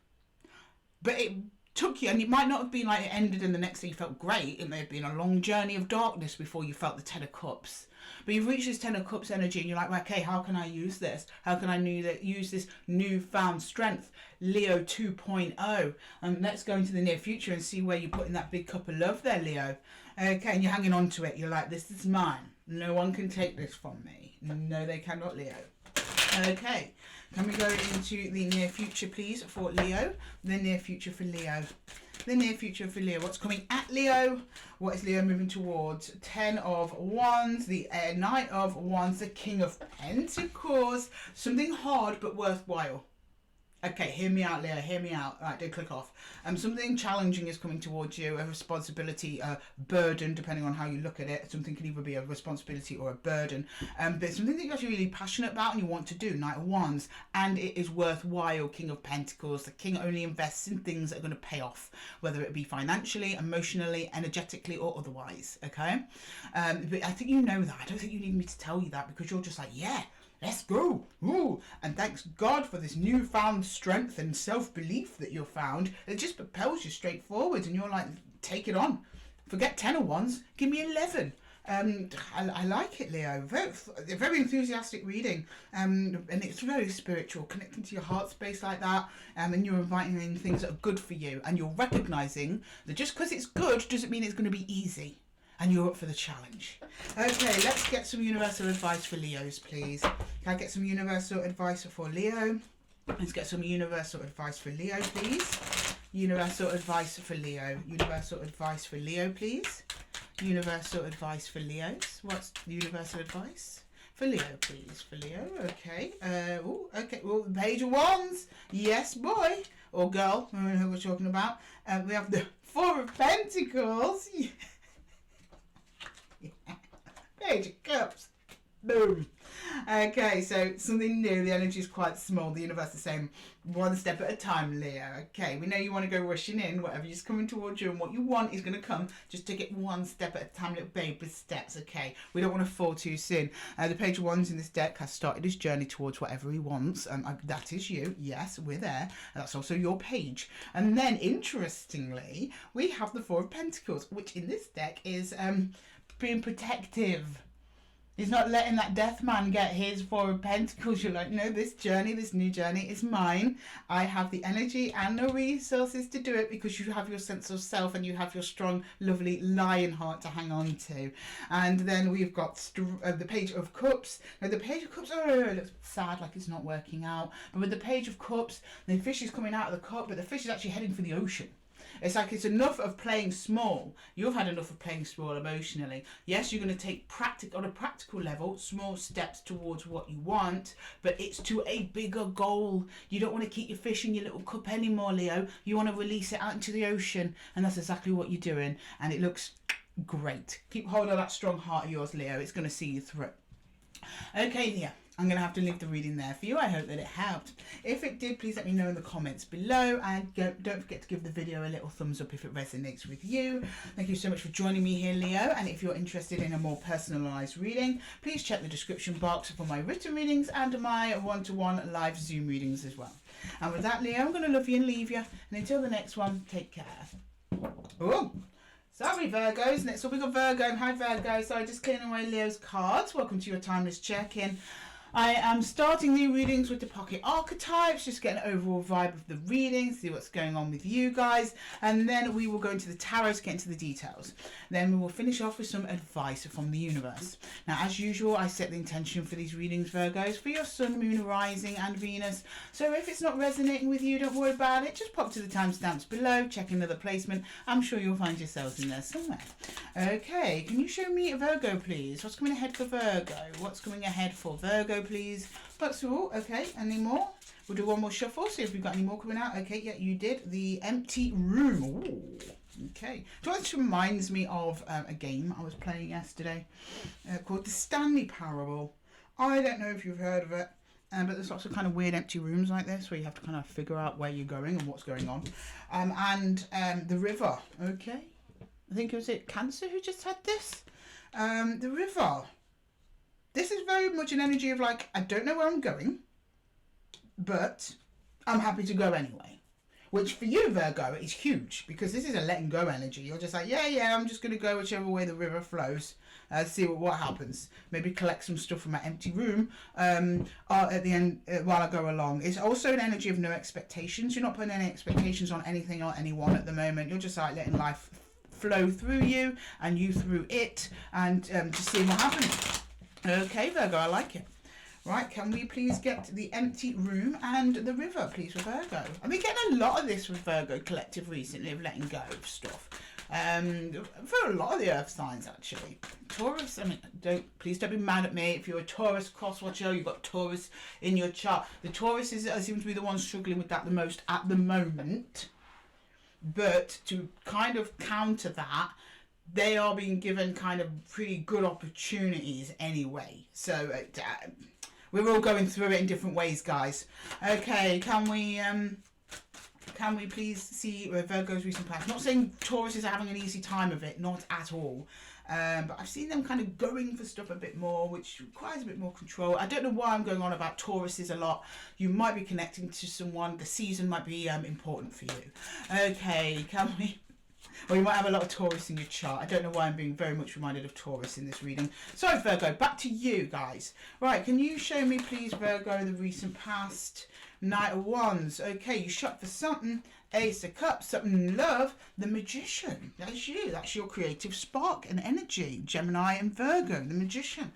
but it took you, and it might not have been like it ended and the next day you felt great. It may have been a long journey of darkness before you felt the Ten of Cups. But you've reached this Ten of Cups energy and you're like, well, okay, how can I use this? How can I use this newfound strength? Leo 2.0. Let's go into the near future and see where you're putting that big cup of love there, Leo. Okay, and you're hanging on to it. You're like, this is mine. No one can take this from me. No, they cannot, Leo. Okay, can we go into the near future, please, for Leo? The near future for Leo. The near future for Leo. What's coming at Leo? What is Leo moving towards? 10 of Wands, the Knight of Wands, the King of Pentacles. Something hard but worthwhile. Okay, hear me out, Leo. Hear me out. All right, don't click off. Something challenging is coming towards you. A responsibility, a burden, depending on how you look at it. Something can either be a responsibility or a burden. But something that you're actually really passionate about and you want to do. Knight of Wands. And it is worthwhile. King of Pentacles. The King only invests in things that are going to pay off. Whether it be financially, emotionally, energetically, or otherwise. Okay? But I think you know that. I don't think you need me to tell you that because you're just like, yeah. Let's go. Ooh. And thanks God for this newfound strength and self-belief that you've found. It just propels you straight forward and you're like, take it on. Forget 10 of Wands. Give me 11. I like it, Leo. Very enthusiastic reading. And it's very spiritual, connecting to your heart space like that. And you're inviting in things that are good for you. And you're recognizing that just because it's good doesn't mean it's going to be easy. And you're up for the challenge. Okay, let's get some universal advice for Leos, please. Can I get some universal advice for Leo? Let's get some universal advice for Leo, please. Universal advice for Leo. Universal advice for Leo, please. Universal advice for Leos. What's universal advice? For Leo, please. For Leo, okay. Okay, well, Page of Wands. Yes, boy. Or girl, I don't know who we're talking about. We have the Four of Pentacles. Page of Cups. Boom. Okay, so something new. The energy is quite small. The universe is saying one step at a time, Leo. Okay, we know you want to go rushing in. Whatever's coming towards you and what you want is going to come. Just take it one step at a time, little baby steps. Okay, we don't want to fall too soon. The Page of Wands in this deck has started his journey towards whatever he wants. That is you. Yes, we're there. That's also your page. And then, interestingly, we have the Four of Pentacles, which in this deck is being protective. He's not letting that death man get his Four of Pentacles. You're like, no, this journey, this new journey is mine. I have the energy and the resources to do it because you have your sense of self and you have your strong, lovely lion heart to hang on to. And then we've got the Page of Cups. Now, the Page of Cups, it looks sad, like it's not working out. But with the Page of Cups, the fish is coming out of the cup, but the fish is actually heading for the ocean. It's like it's enough of playing small. You've had enough of playing small emotionally. Yes, you're going to take on a practical level small steps towards what you want, but it's to a bigger goal. You don't want to keep your fish in your little cup anymore, Leo. You want to release it out into the ocean, and that's exactly what you're doing, and it looks great. Keep hold of that strong heart of yours, Leo. It's going to see you through. Okay, Leo, I'm going to have to leave the reading there for you. I hope that it helped. If it did, please let me know in the comments below, and don't forget to give the video a little thumbs up if it resonates with you. Thank you so much for joining me here, Leo, and if you're interested in a more personalised reading, please check the description box for my written readings and my one-to-one live Zoom readings as well. And with that, Leo, I'm going to love you and leave you, and until the next one, take care. Oh, sorry, Virgos. Next up, we got Virgo. Hi, Virgo. Sorry, just clearing away Leo's cards. Welcome to your timeless check-in. I am starting new readings with the pocket archetypes, just get an overall vibe of the reading, see what's going on with you guys, and then we will go into the tarot to get into the details. Then we will finish off with some advice from the universe. Now, as usual, I set the intention for these readings, Virgos, for your sun, moon, rising, and Venus. So if it's not resonating with you, don't worry about it. Just pop to the timestamps below, check another placement. I'm sure you'll find yourselves in there somewhere. Okay, can you show me a Virgo, please? What's coming ahead for Virgo? What's coming ahead for Virgo, please? That's all. Okay, any more? We'll do one more shuffle, see if we've got any more coming out. Okay, yeah, you did. The Empty Room. Ooh. Okay. It reminds me of a game I was playing yesterday called The Stanley Parable. I don't know if you've heard of it, but there's lots of kind of weird empty rooms like this where you have to kind of figure out where you're going and what's going on. And the river. Okay. I think was it Cancer who just had this? The river. This is very much an energy of like, I don't know where I'm going, but I'm happy to go anyway. Which for you, Virgo, is huge because this is a letting go energy. You're just like, yeah, I'm just going to go whichever way the river flows. See what happens. Maybe collect some stuff from my empty room at the end while I go along. It's also an energy of no expectations. You're not putting any expectations on anything or anyone at the moment. You're just like letting life flow through you and you through it and just seeing what happens. Okay, Virgo, I like it. Right, can we please get the empty room and the river, please, for Virgo? I've been getting a lot of this with Virgo Collective recently, of letting go of stuff. For a lot of the earth signs, actually. Taurus, I mean, please don't be mad at me. If you're a Taurus cross-watcher, you've got Taurus in your chart. The Taurus seems to be the one struggling with that the most at the moment. But to kind of counter that, they are being given kind of pretty good opportunities anyway. So we're all going through it in different ways, guys. Okay, can we please see Virgo's recent plans? Not saying Taurus is having an easy time of it, not at all. But I've seen them kind of going for stuff a bit more, which requires a bit more control. I don't know why I'm going on about Tauruses a lot. You might be connecting to someone. The season might be important for you. Okay, can we... Or you might have a lot of Taurus in your chart. I don't know why I'm being very much reminded of Taurus in this reading. Sorry, Virgo. Back to you, guys. Right, can you show me, please, Virgo, the recent past? Knight of Wands. Okay, you shot for something. Ace of Cups, something love. The Magician. That's you. That's your creative spark and energy. Gemini and Virgo, the Magician.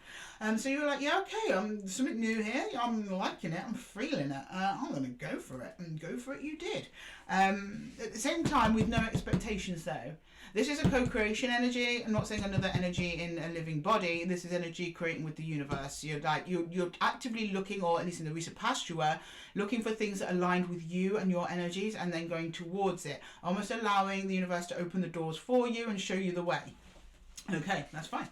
So you're like, yeah, okay, something new here. I'm liking it. I'm feeling it. I'm going to go for it. And go for it you did. At the same time, with no expectations, though. This is a co-creation energy. I'm not saying another energy in a living body. This is energy creating with the universe. You're actively looking, or at least in the recent past you were, looking for things that aligned with you and your energies and then going towards it. Almost allowing the universe to open the doors for you and show you the way. Okay, that's fine.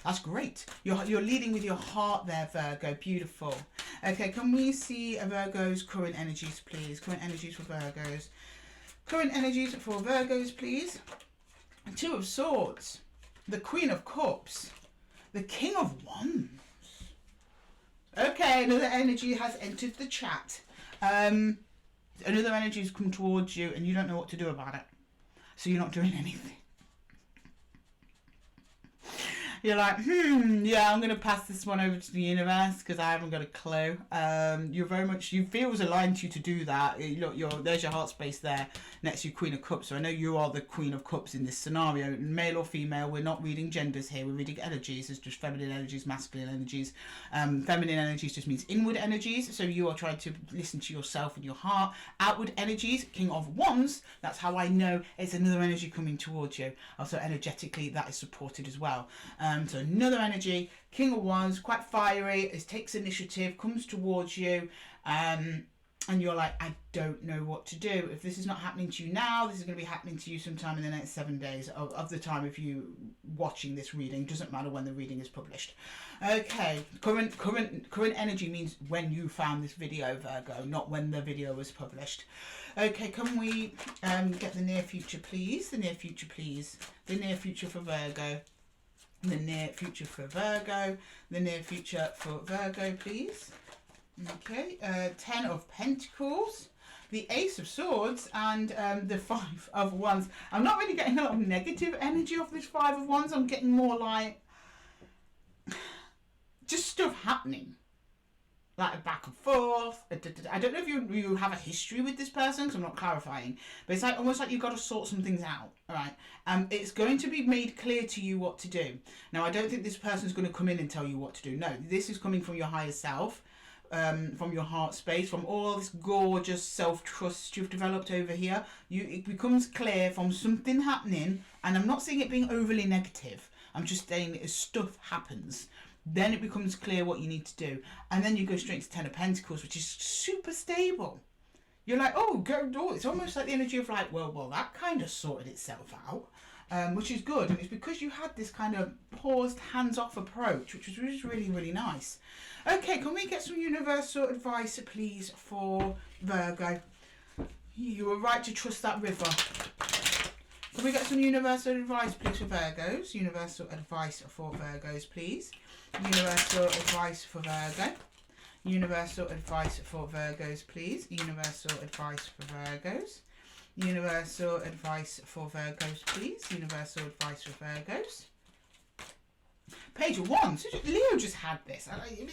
That's great. You're leading with your heart there, Virgo. Beautiful. Okay, can we see Virgo's current energies, please? Current energies for Virgos. Current energies for Virgos, please. Two of Swords, the Queen of Cups, the King of Wands. Okay, another energy has entered the chat. Another energy has come towards you and you don't know what to do about it. So you're not doing anything. You're like, yeah, I'm going to pass this one over to the universe because I haven't got a clue. You're very much, you feel it's aligned to you to do that. Look, there's your heart space there next to your Queen of Cups. So I know you are the Queen of Cups in this scenario. Male or female, we're not reading genders here. We're reading energies. It's just feminine energies, masculine energies. Feminine energies just means inward energies. So you are trying to listen to yourself and your heart. Outward energies, King of Wands. That's how I know it's another energy coming towards you. Also energetically, that is supported as well. So another energy, King of Wands, quite fiery. It takes initiative, comes towards you. And you're like, I don't know what to do. If this is not happening to you now, this is going to be happening to you sometime in the next 7 days of the time of you watching this reading. Doesn't matter when the reading is published. Okay, current energy means when you found this video, Virgo, not when the video was published. Okay, can we get the near future, please? The near future, please. The near future for Virgo. The near future for Virgo. The near future for Virgo, please. Okay, 10 of Pentacles, the Ace of Swords, and the 5 of Wands. I'm not really getting a lot of negative energy off this 5 of Wands. I'm getting more like just stuff happening, like back and forth. I don't know if you have a history with this person, because I'm not clarifying, but it's like almost like you've got to sort some things out. All right, it's going to be made clear to you what to do. Now, I don't think this person's going to come in and tell you what to do. No, this is coming from your higher self. From your heart space, from all this gorgeous self-trust you've developed over here, it becomes clear from something happening, and I'm not saying it being overly negative, I'm just saying that as stuff happens, then it becomes clear what you need to do, and then you go straight to 10 of Pentacles, which is super stable. You're like, it's almost like the energy of like, well, that kind of sorted itself out. Which is good, and it's because you had this kind of paused, hands-off approach, which was really, really nice. Okay, can we get some universal advice, please, for Virgo? You were right to trust that river. Can we get some universal advice, please, for Virgos? Universal advice for Virgos, please. Universal advice for Virgo. Universal advice for Virgos, please. Universal advice for Virgos. Universal advice for Virgos, please. Universal advice for Virgos. Page of Wands. Leo just had this.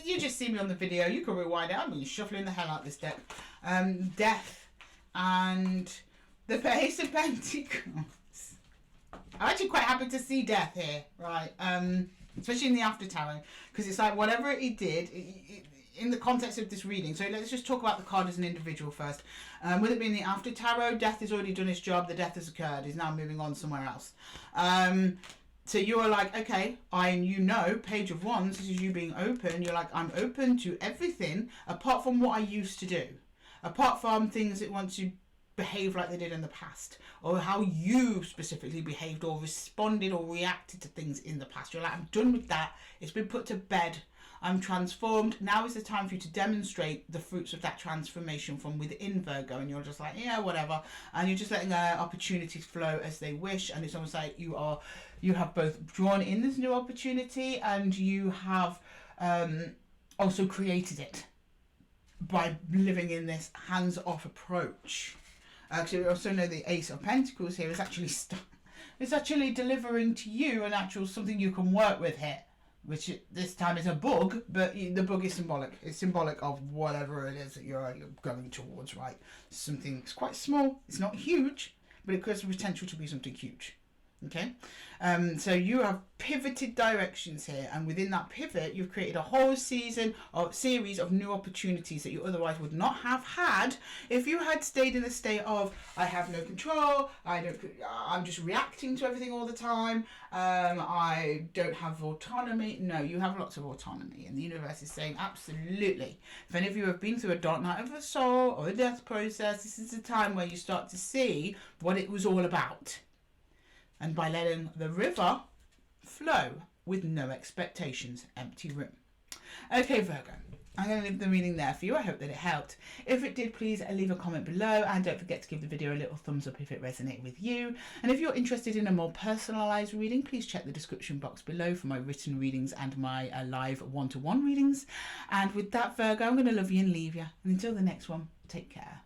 You just see me on the video. You can rewind it. I've been shuffling the hell out of this deck. Death and the Ace of Pentacles. I'm actually quite happy to see Death here, right? Especially in the After Tarot, because it's like whatever he did. In the context of this reading, so let's just talk about the card as an individual first. With it being the After Tarot, Death has already done his job. The death has occurred. He's now moving on somewhere else. So you are like, okay, Page of Wands, this is you being open. You're like, I'm open to everything apart from what I used to do. Apart from things that want to behave like they did in the past. Or how you specifically behaved or responded or reacted to things in the past. You're like, I'm done with that. It's been put to bed. I'm transformed. Now is the time for you to demonstrate the fruits of that transformation from within, Virgo. And you're just like, yeah, whatever. And you're just letting opportunities flow as they wish. And it's almost like you have both drawn in this new opportunity, and you have also created it by living in this hands-off approach. Actually, we also know the Ace of Pentacles here is actually it's actually delivering to you an actual something you can work with here. Which this time is a bug, but the bug is symbolic. It's symbolic of whatever it is that you're going towards, right? Something that's quite small. It's not huge, but it has the potential to be something huge. Okay? So you have pivoted directions here, and within that pivot, you've created a whole series of new opportunities that you otherwise would not have had if you had stayed in a state of, I have no control, I'm just reacting to everything all the time, I don't have autonomy. No, you have lots of autonomy, and the universe is saying absolutely. If any of you have been through a dark night of the soul or a death process, this is the time where you start to see what it was all about. And by letting the river flow with no expectations, empty room. Okay, Virgo, I'm going to leave the reading there for you. I hope that it helped. If it did, please leave a comment below, and don't forget to give the video a little thumbs up if it resonated with you. And if you're interested in a more personalised reading, please check the description box below for my written readings and my live one-to-one readings. And with that, Virgo, I'm going to love you and leave you. And until the next one, take care.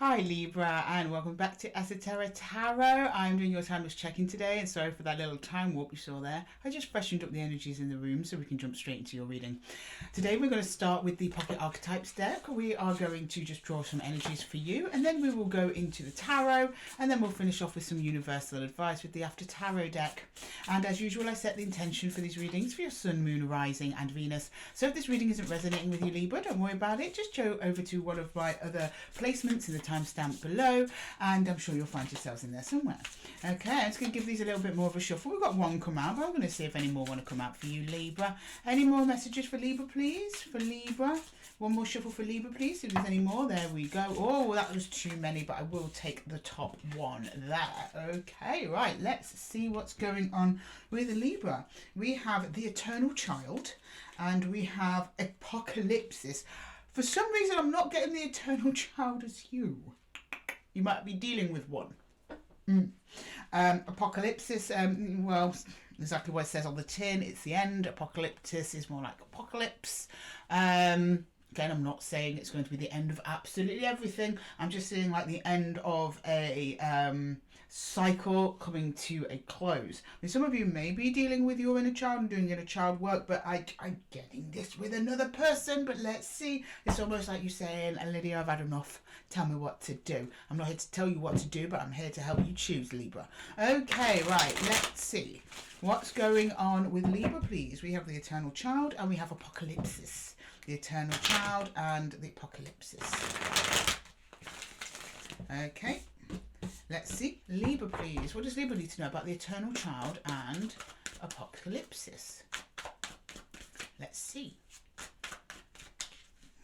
Hi Libra, and welcome back to Esotera Tarot. I'm doing your timeless check-in today, and sorry for that little time warp you saw there. I just freshened up the energies in the room so we can jump straight into your reading. Today we're going to start with the Pocket Archetypes deck. We are going to just draw some energies for you, and then we will go into the tarot, and then we'll finish off with some universal advice with the After Tarot deck. And as usual, I set the intention for these readings for your Sun, Moon, Rising and Venus. So if this reading isn't resonating with you Libra, don't worry about it. Just go over to one of my other placements in the timestamp below, and I'm sure you'll find yourselves in there somewhere. Okay, I'm just going to give these a little bit more of a shuffle. We've got one come out, but I'm going to see if any more want to come out for you, Libra. Any more messages for Libra, please? For Libra. One more shuffle for Libra, please. If there's any more, there we go. Oh, well, that was too many, but I will take the top one there. Okay, right, let's see what's going on with Libra. We have the Eternal Child, and we have Apocalypsis. For some reason, I'm not getting the Eternal Child as you. You might be dealing with one. Apocalypsis, well, exactly what it says on the tin. It's the end. Apocalyptis is more like apocalypse. Again, I'm not saying it's going to be the end of absolutely everything. I'm just saying like the end of a cycle coming to a close. I mean, some of you may be dealing with your inner child and doing inner child work, but I'm getting this with another person. But let's see. It's almost like you saying, Lydia, I've had enough. Tell me what to do. I'm not here to tell you what to do, but I'm here to help you choose, Libra. Okay, right. Let's see what's going on with Libra, please. We have the Eternal Child and we have Apocalypsis. The Eternal Child and the Apocalypsis. Okay. Let's see. Libra, please. What does Libra need to know about the Eternal Child and Apocalypsis? Let's see.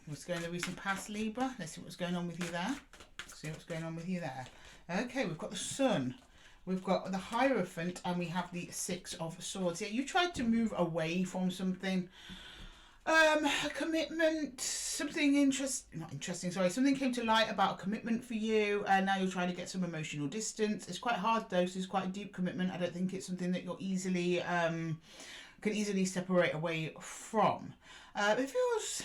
What's going on in the recent past, Libra? Let's see what's going on with you there. See what's going on with you there. Okay, we've got the Sun. We've got the Hierophant and we have the Six of Swords. Yeah, you tried to move away from something. A commitment, something something came to light about a commitment for you, and now you're trying to get some emotional distance. It's quite hard though, so it's quite a deep commitment. I don't think it's something that you're easily can easily separate away from. It feels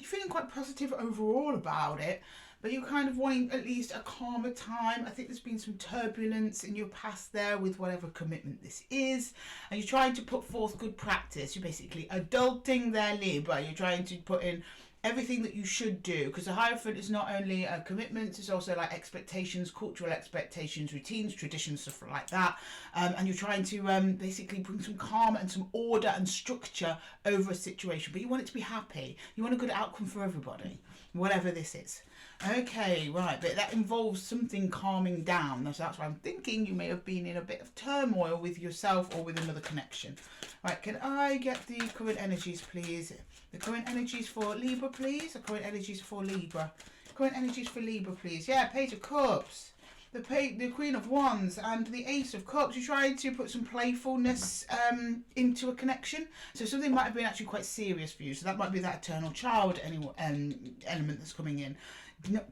you're feeling quite positive overall about it, but you're kind of wanting at least a calmer time. I think there's been some turbulence in your past there with whatever commitment this is, and you're trying to put forth good practice. You're basically adulting there, Libra. You're trying to put in everything that you should do, because the Hierophant is not only a commitment, it's also like expectations, cultural expectations, routines, traditions, stuff like that. And you're trying to basically bring some calm and some order and structure over a situation, but you want it to be happy. You want a good outcome for everybody, whatever this is. Okay, right, but that involves something calming down. So that's why I'm thinking you may have been in a bit of turmoil with yourself or with another connection. Right, can I get the current energies, please? The current energies for Libra, please. The current energies for Libra. Current energies for Libra, please. Yeah, Page of Cups. The Queen of Wands and the Ace of Cups. You're trying to put some playfulness into a connection. So something might have been actually quite serious for you. So that might be that Eternal Child element that's coming in.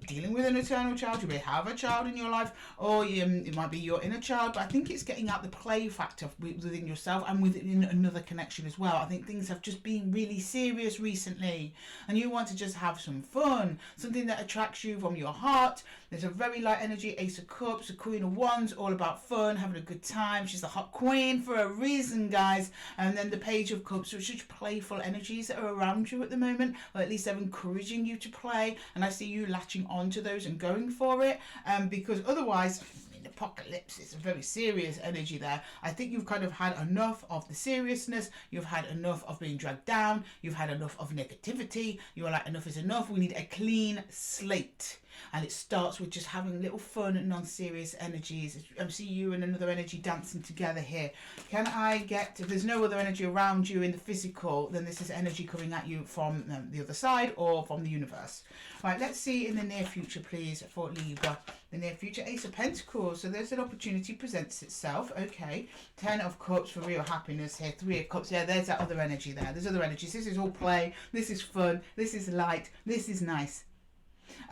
Dealing with an eternal child, you may have a child in your life, or it might be your inner child, but I think it's getting out the play factor within yourself and within another connection as well. I think things have just been really serious recently, and you want to just have some fun, something that attracts you from your heart. There's a very light energy, Ace of Cups, the Queen of Wands, all about fun, having a good time. She's the hot queen for a reason, guys. And then the Page of Cups, which is playful energies that are around you at the moment, or at least they're encouraging you to play, and I see you latching onto those and going for it, because otherwise Apocalypse is a very serious energy there. I think you've kind of had enough of the seriousness. You've had enough of being dragged down. You've had enough of negativity. You're like, enough is enough. We need a clean slate. And it starts with just having little fun and non-serious energies. I see you and another energy dancing together here. Can I get, if there's no other energy around you in the physical, then this is energy coming at you from the other side or from the universe. Right, let's see in the near future, please, for Libra. The near future, Ace of Pentacles. So there's an opportunity presents itself. Okay. 10 of Cups for real happiness here. 3 of Cups. Yeah, there's that other energy there. There's other energies. This is all play. This is fun. This is light. This is nice.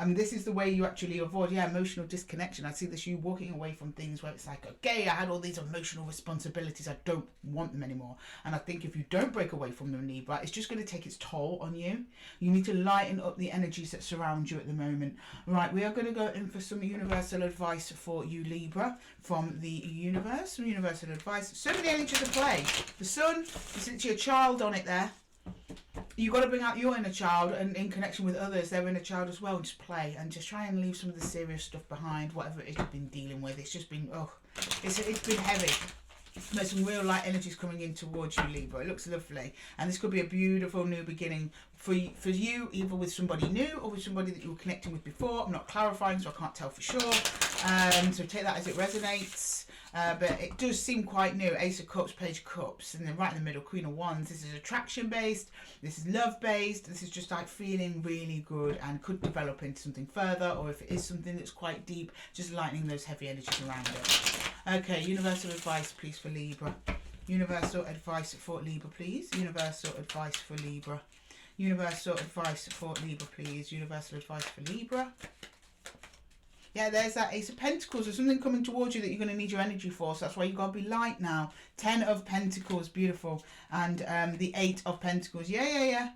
This is the way you actually avoid, emotional disconnection. I see this, you walking away from things where it's like, okay, I had all these emotional responsibilities, I don't want them anymore. And I think if you don't break away from them, Libra, it's just going to take its toll on you. You need to lighten up the energies that surround you at the moment. Right, we are going to go in for some universal advice for you, Libra, from the universe. Some universal advice. So many energies at play. The sun, since you're a child on it there, you've got to bring out your inner child, and in connection with others, their inner child as well. Just play and just try and leave some of the serious stuff behind, whatever it is you've been dealing with. It's just been, it's been heavy. There's some real light energies coming in towards you, Libra. It looks lovely, and this could be a beautiful new beginning for you, either with somebody new or with somebody that you were connecting with before. I'm not clarifying, so I can't tell for sure. So take that as it resonates. But it does seem quite new. Ace of Cups, Page of Cups, and then right in the middle, Queen of Wands. This is attraction based, this is love based, this is just like feeling really good and could develop into something further, or if it is something that's quite deep, just lightening those heavy energies around it. Okay, universal advice please for Libra. Universal advice for Libra please. Universal advice for Libra. Universal advice for Libra please. Universal advice for Libra. Yeah, there's that Ace of Pentacles. There's something coming towards you that you're going to need your energy for. So that's why you've got to be light now. 10 of Pentacles, beautiful. And the 8 of Pentacles. Yeah.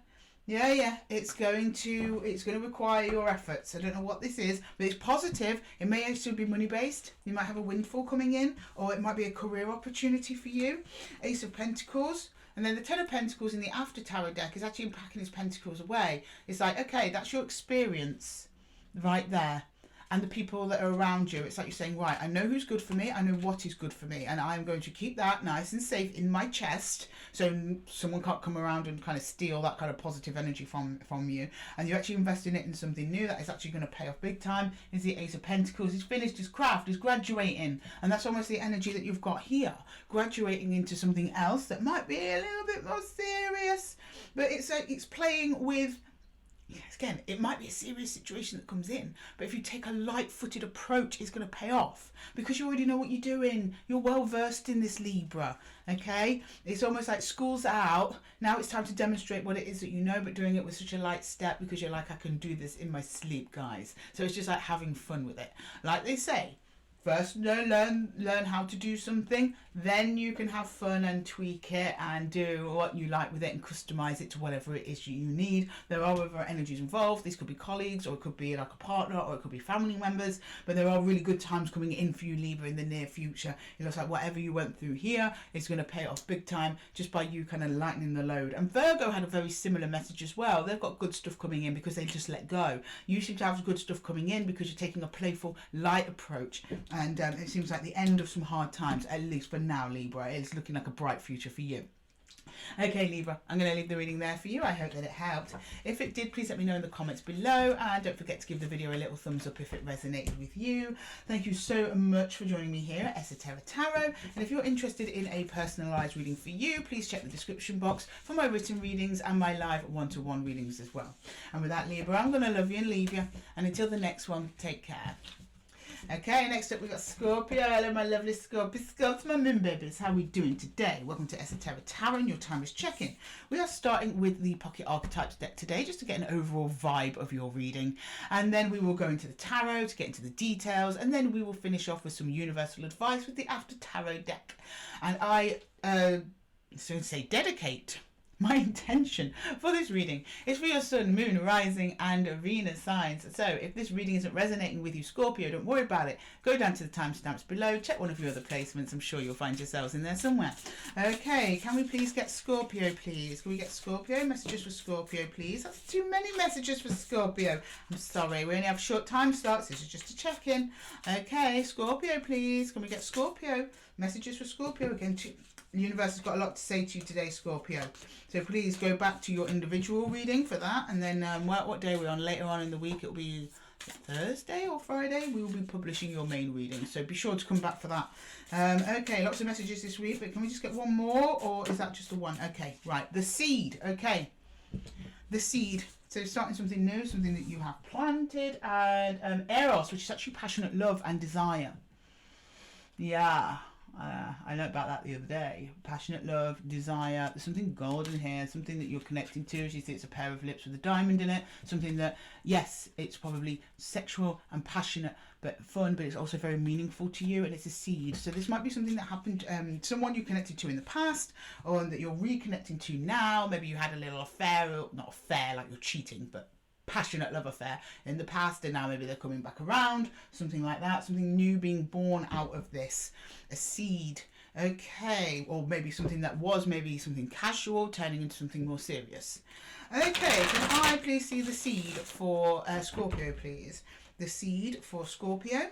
It's going to require your efforts. I don't know what this is, but it's positive. It may actually be money based. You might have a windfall coming in, or it might be a career opportunity for you. Ace of Pentacles. And then the 10 of Pentacles in the After Tarot deck is actually packing his pentacles away. It's like, okay, that's your experience right there. And the people that are around you, it's like you're saying, right, I know who's good for me, I know what is good for me, and I'm going to keep that nice and safe in my chest, so someone can't come around and kind of steal that kind of positive energy from you. And you're actually investing it in something new that is actually going to pay off big time. Is the Ace of Pentacles. He's finished his craft, he's graduating, and that's almost the energy that you've got here, graduating into something else that might be a little bit more serious, but it's playing with. Yes, again, it might be a serious situation that comes in, but if you take a light-footed approach, it's going to pay off because you already know what you're doing. You're well versed in this, Libra. Okay, it's almost like school's out. Now it's time to demonstrate what it is that you know, but doing it with such a light step because you're like, I can do this in my sleep, guys. So it's just like having fun with it. Like they say, first learn how to do something, then you can have fun and tweak it and do what you like with it and customize it to whatever it is you need. There are other energies involved. These could be colleagues, or it could be like a partner, or it could be family members, but there are really good times coming in for you, Libra, in the near future. It looks like whatever you went through here is going to pay off big time just by you kind of lightening the load. And Virgo had a very similar message as well. They've got good stuff coming in because they just let go. You seem to have good stuff coming in because you're taking a playful, light approach. And it seems like the end of some hard times, at least for now, Libra. It's looking like a bright future for you. Okay, Libra, I'm going to leave the reading there for you. I hope that it helped. If it did, please let me know in the comments below. And don't forget to give the video a little thumbs up if it resonated with you. Thank you so much for joining me here at Esotera Tarot. And if you're interested in a personalised reading for you, please check the description box for my written readings and my live one-to-one readings as well. And with that, Libra, I'm going to love you and leave you. And until the next one, take care. Okay, next up we got Scorpio. Hello, my lovely Scorpio. Scorpio, my moon babies. How are we doing today? Welcome to Esotera Tarot, and your time is checking. We are starting with the Pocket Archetypes deck today, just to get an overall vibe of your reading. And then we will go into the tarot to get into the details. And then we will finish off with some universal advice with the After Tarot deck. And I, dedicate my intention for this reading is for your sun, moon, rising and Venus signs. So if this reading isn't resonating with you, Scorpio, don't worry about it. Go down to the timestamps below, check one of your other placements. I'm sure you'll find yourselves in there somewhere. Okay, can we please get Scorpio, please? Can we get Scorpio? Messages for Scorpio, please. That's too many messages for Scorpio. I'm sorry, we only have short time slots. This is just a check-in. Okay, Scorpio, please. Can we get Scorpio? Messages for Scorpio again. The universe has got a lot to say to you today, Scorpio. So please go back to your individual reading for that. And then what day are we on? Later on in the week, it'll be Thursday or Friday. We will be publishing your main reading. So be sure to come back for that. Okay, lots of messages this week. But can we just get one more? Or is that just the one? Okay, right. The seed. Okay. The seed. So starting something new, something that you have planted. And Eros, which is actually passionate love and desire. Yeah. I learned about that the other day. Passionate love, desire. There's something golden here, something that you're connecting to. She thinks it's a pair of lips with a diamond in it. Something that, yes, it's probably sexual and passionate, but fun, but it's also very meaningful to you, and it's a seed. So this might be something that happened, someone you connected to in the past, or that you're reconnecting to now. Maybe you had a little affair, or not affair like you're cheating, but passionate love affair in the past, and now maybe they're coming back around, something like that, something new being born out of this, a seed. Okay, or maybe something that was maybe something casual turning into something more serious. Okay, can I please see the seed for Scorpio, please? The seed for Scorpio.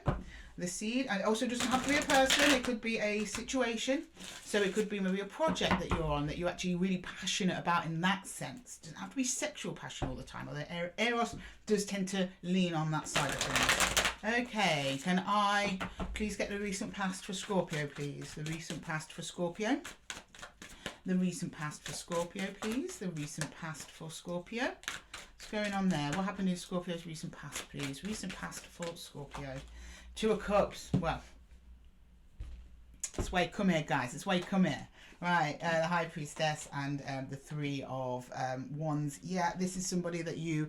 The seed, and it also doesn't have to be a person, it could be a situation. So it could be maybe a project that you're on that you're actually really passionate about in that sense. It doesn't have to be sexual passion all the time, although Eros does tend to lean on that side of things. Okay, can I please get the recent past for Scorpio, please? The recent past for Scorpio. The recent past for Scorpio, please. The recent past for Scorpio. What's going on there? What happened in Scorpio's recent past, please? Recent past for Scorpio. Two of Cups. Well, this way, come here, guys. This way, come here. Right, the High Priestess and the Three of Wands. Yeah, this is somebody that you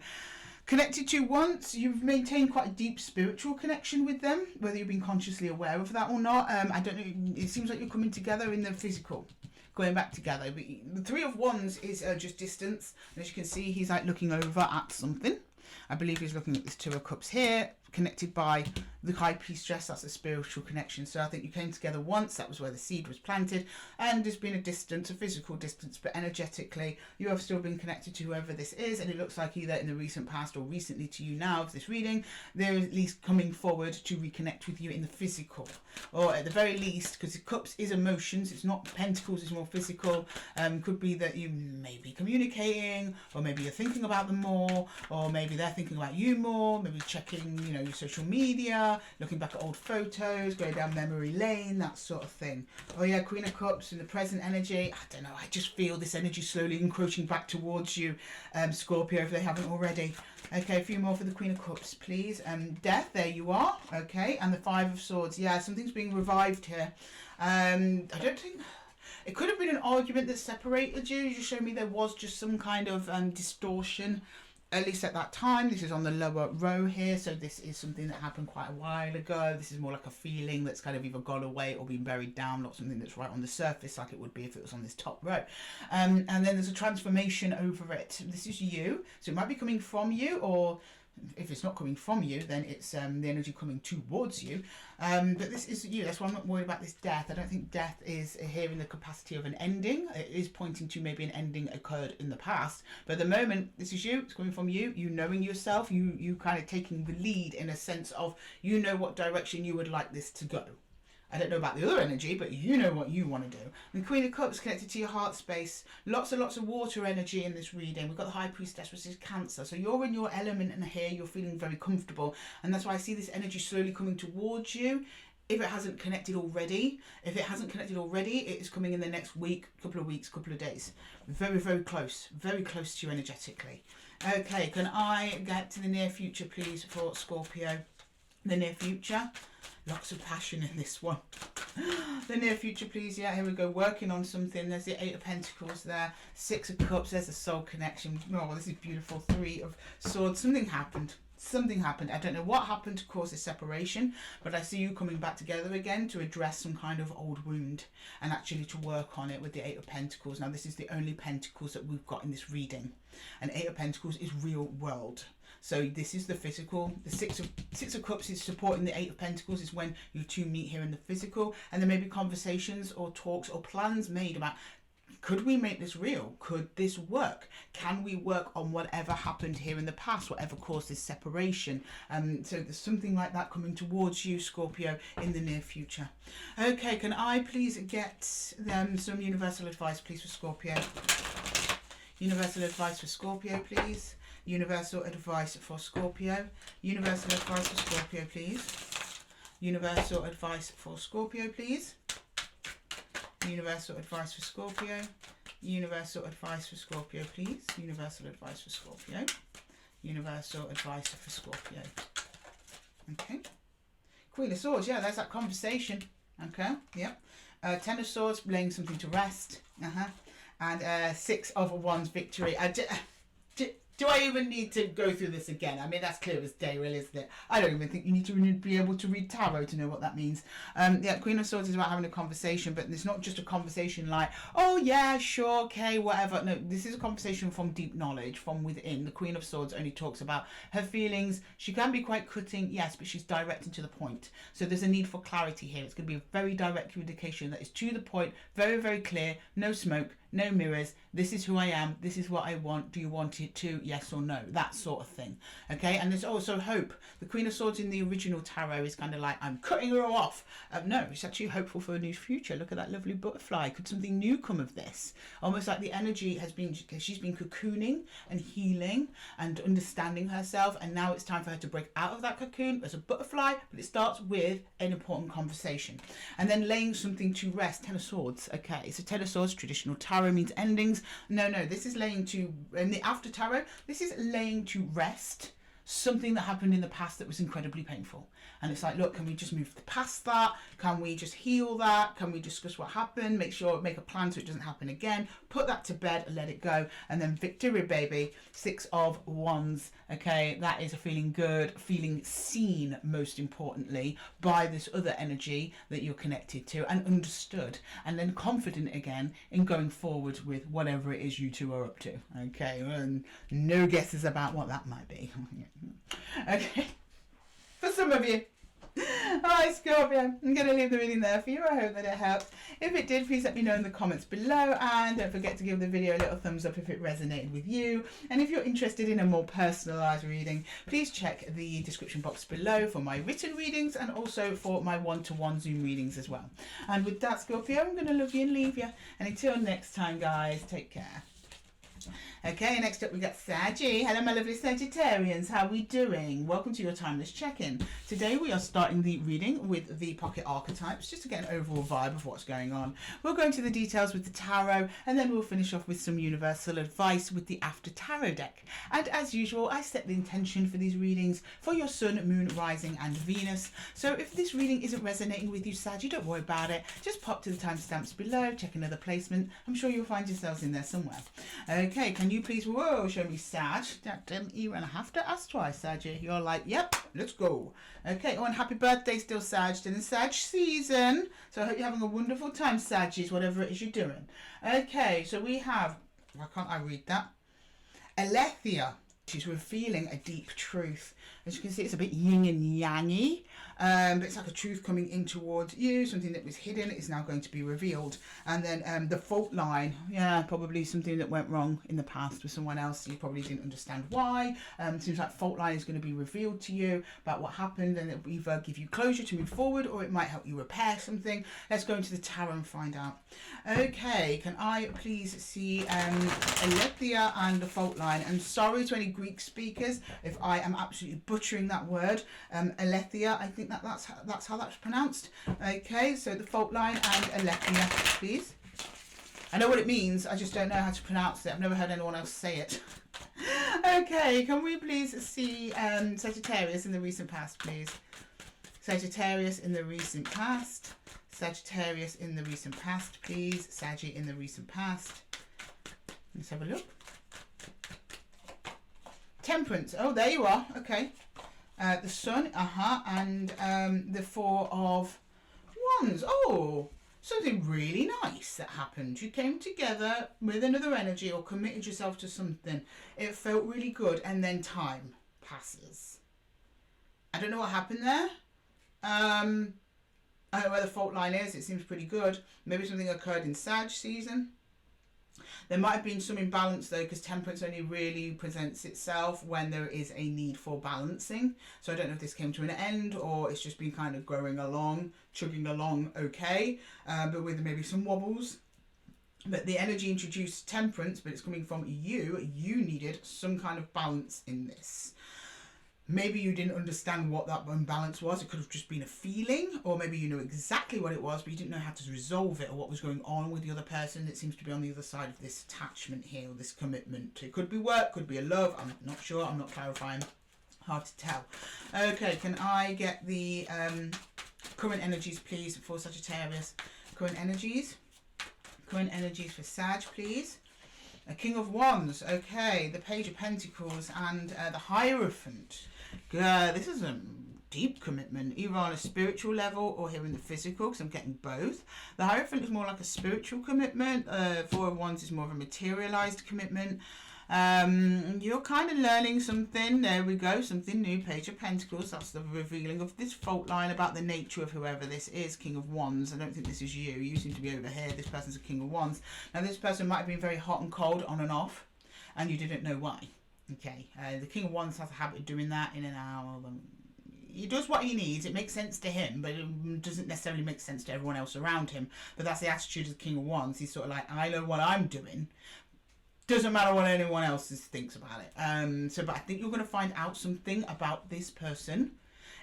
connected to once. You've maintained quite a deep spiritual connection with them, whether you've been consciously aware of that or not. I don't know. It seems like you're coming together in the physical, going back together. But the Three of Wands is just distance. And as you can see, he's like looking over at something. I believe he's looking at this Two of Cups here, connected by the High Priestess. That's a spiritual connection. So I think you came together once. That was where the seed was planted. And there's been a distance, a physical distance, but energetically, you have still been connected to whoever this is. And it looks like either in the recent past or recently to you now of this reading, they're at least coming forward to reconnect with you in the physical. Or at the very least, because the Cups is emotions, it's not Pentacles, it's more physical. Could be that you may be communicating, or maybe you're thinking about them more, or maybe they're thinking about you more, maybe checking, you know, your social media, looking back at old photos, going down memory lane, that sort of thing. Oh yeah, Queen of Cups in the present energy. I don't know, I just feel this energy slowly encroaching back towards you, Scorpio, if they haven't already. Okay, a few more for the Queen of Cups, please. Death, there you are. Okay, and the Five of Swords. Yeah, something's being revived here. I don't think... It could have been an argument that separated you. You showed me there was just some kind of distortion, at least at that time. This is on the lower row here, so this is something that happened quite a while ago. This is more like a feeling that's kind of either gone away or been buried down, not something that's right on the surface like it would be if it was on this top row. And then there's a transformation over it. This is you, so it might be coming from you, or if it's not coming from you, then it's the energy coming towards you. But this is you. That's why I'm not worried about this death. I don't think death is here in the capacity of an ending. It is pointing to maybe an ending occurred in the past. But at the moment, this is you. It's coming from you. You knowing yourself. You kind of taking the lead in a sense of you know what direction you would like this to go. I don't know about the other energy, but you know what you want to do. The Queen of Cups connected to your heart space. Lots and lots of water energy in this reading. We've got the High Priestess, which is Cancer. So you're in your element, and here you're feeling very comfortable. And that's why I see this energy slowly coming towards you. If it hasn't connected already, it is coming in the next week, couple of weeks, couple of days. Very, very close to you energetically. Okay, can I get to the near future, please, for Scorpio? The near future. Lots of passion in this one. The near future, please. Yeah, here we go. Working on something. There's the Eight of Pentacles there. Six of Cups. There's a soul connection. Oh, this is beautiful. Three of Swords. Something happened. I don't know what happened to cause this separation, but I see you coming back together again to address some kind of old wound and actually to work on it with the Eight of Pentacles. Now, this is the only Pentacles that we've got in this reading. And Eight of Pentacles is real world. So this is the physical. The Six of Cups is supporting the Eight of Pentacles, is when you two meet here in the physical. And there may be conversations or talks or plans made about, could we make this real? Could this work? Can we work on whatever happened here in the past, whatever caused this separation? So there's something like that coming towards you, Scorpio, in the near future. Okay, can I please get some universal advice, please, for Scorpio? Universal advice for Scorpio, please. Universal advice for Scorpio. Universal advice for Scorpio, please. Universal advice for Scorpio, please. Universal advice for Scorpio. Universal advice for Scorpio, please. Universal advice for Scorpio. Universal advice for Scorpio. Okay. Queen of Swords, yeah, there's that conversation. Okay, yep. Ten of Swords, laying something to rest. And Six of Wands, victory. Do I even need to go through this again? I mean, that's clear as day, really, isn't it? I don't even think you need to be able to read tarot to know what that means. Yeah, Queen of Swords is about having a conversation, but it's not just a conversation like, oh yeah, sure, okay, whatever. No, this is a conversation from deep knowledge, from within. The Queen of Swords only talks about her feelings. She can be quite cutting, yes, but she's direct and to the point. So there's a need for clarity here. It's going to be a very direct communication that is to the point, very, very clear, no smoke, no mirrors. This is who I am. This is what I want. Do you want it too? Yes or no? That sort of thing. Okay. And there's also hope. The Queen of Swords in the original tarot is kind of like, I'm cutting her off. No, it's actually hopeful for a new future. Look at that lovely butterfly. Could something new come of this? Almost like the energy has been, she's been cocooning and healing and understanding herself. And now it's time for her to break out of that cocoon as a butterfly. But it starts with an important conversation. And then laying something to rest. Ten of Swords. Okay. So Ten of Swords, traditional tarot, means endings. No, this is laying to, in the after tarot, this is laying to rest something that happened in the past that was incredibly painful. And it's like, look, can we just move past that? Can we just heal that? Can we discuss what happened? Make a plan so it doesn't happen again. Put that to bed and let it go. And then victory, baby. Six of Wands. Okay, that is a feeling good, feeling seen, most importantly, by this other energy that you're connected to and understood. And then confident again in going forward with whatever it is you two are up to. Okay, and no guesses about what that might be. Okay, for some of you. Alright, Scorpio, I'm going to leave the reading there for you. I hope that it helps. If it did, please let me know in the comments below, and don't forget to give the video a little thumbs up if it resonated with you. And if you're interested in a more personalised reading, please check the description box below for my written readings and also for my one-to-one Zoom readings as well. And with that, Scorpio, I'm going to love you and leave you. And until next time, guys, take care. Okay, next up we got Saggy. Hello my lovely Sagittarians, how are we doing? Welcome to your timeless check-in. Today we are starting the reading with the pocket archetypes, just to get an overall vibe of what's going on. We'll go into the details with the tarot, and then we'll finish off with some universal advice with the after tarot deck. And as usual, I set the intention for these readings for your sun, moon, rising and Venus. So if this reading isn't resonating with you, Saggy, don't worry about it. Just pop to the timestamps below, check another placement. I'm sure you'll find yourselves in there somewhere. Okay, can you please, whoa, show me Sag? That didn't even have to ask twice, Saggy. You're like, yep, let's go. Okay, oh, and happy birthday still, Sag. Still in Sag season. So I hope you're having a wonderful time, Saggies, whatever it is you're doing. Okay, so we have, why can't I read that? Alethea. She's revealing a deep truth. As you can see, it's a bit yin and yangy, but it's like a truth coming in towards you. Something that was hidden is now going to be revealed. And then the fault line, yeah, probably something that went wrong in the past with someone else. You probably didn't understand why. Seems like fault line is going to be revealed to you about what happened, and it will either give you closure to move forward, or it might help you repair something. Let's go into the tarot and find out. Okay, can I please see Alethea and the fault line? And sorry to any Greek speakers if I am absolutely butchering that word. Alethea, I think that's how that's pronounced. Okay, so the fault line and Alethea, please. I know what it means, I just don't know how to pronounce it. I've never heard anyone else say it. Okay, can we please see Sagittarius in the recent past, please? Sagittarius in the recent past. Sagittarius in the recent past, please. Saggy in the recent past. Let's have a look. Temperance. Oh, there you are. Okay. The Sun. And the Four of Wands. Oh, something really nice that happened. You came together with another energy or committed yourself to something. It felt really good, and then time passes. I don't know what happened there. I don't know where the fault line is. It seems pretty good. Maybe something occurred in Sag season. There might have been some imbalance though, because temperance only really presents itself when there is a need for balancing. So I don't know if this came to an end or it's just been kind of growing along, chugging along okay, but with maybe some wobbles. But the energy introduced temperance, but it's coming from you. You needed some kind of balance in this. Maybe you didn't understand what that imbalance was. It could have just been a feeling, or maybe you knew exactly what it was, but you didn't know how to resolve it or what was going on with the other person that seems to be on the other side of this attachment here, or this commitment. It could be work, could be a love. I'm not sure. I'm not clarifying. Hard to tell. Okay, can I get the Current energies, please, for Sagittarius. Current energies. Current energies for Sag, please. A King of Wands, okay, the Page of Pentacles, and the Hierophant. This is a deep commitment, either on a spiritual level or here in the physical, because I'm getting both. The Hierophant is more like a spiritual commitment. Four of Wands is more of a materialized commitment. You're kind of learning something. There we go, something new. Page of Pentacles, that's the revealing of this fault line about the nature of whoever this is. King of Wands, I don't think this is you. You seem to be over here. This person's a King of Wands. Now this person might have been very hot and cold, on and off, and you didn't know why. Okay, the King of Wands has a habit of doing that in and out. He does what he needs. It makes sense to him, but it doesn't necessarily make sense to everyone else around him. But that's the attitude of the King of Wands. He's sort of like, I know what I'm doing. Doesn't matter what anyone else thinks about it. But I think you're going to find out something about this person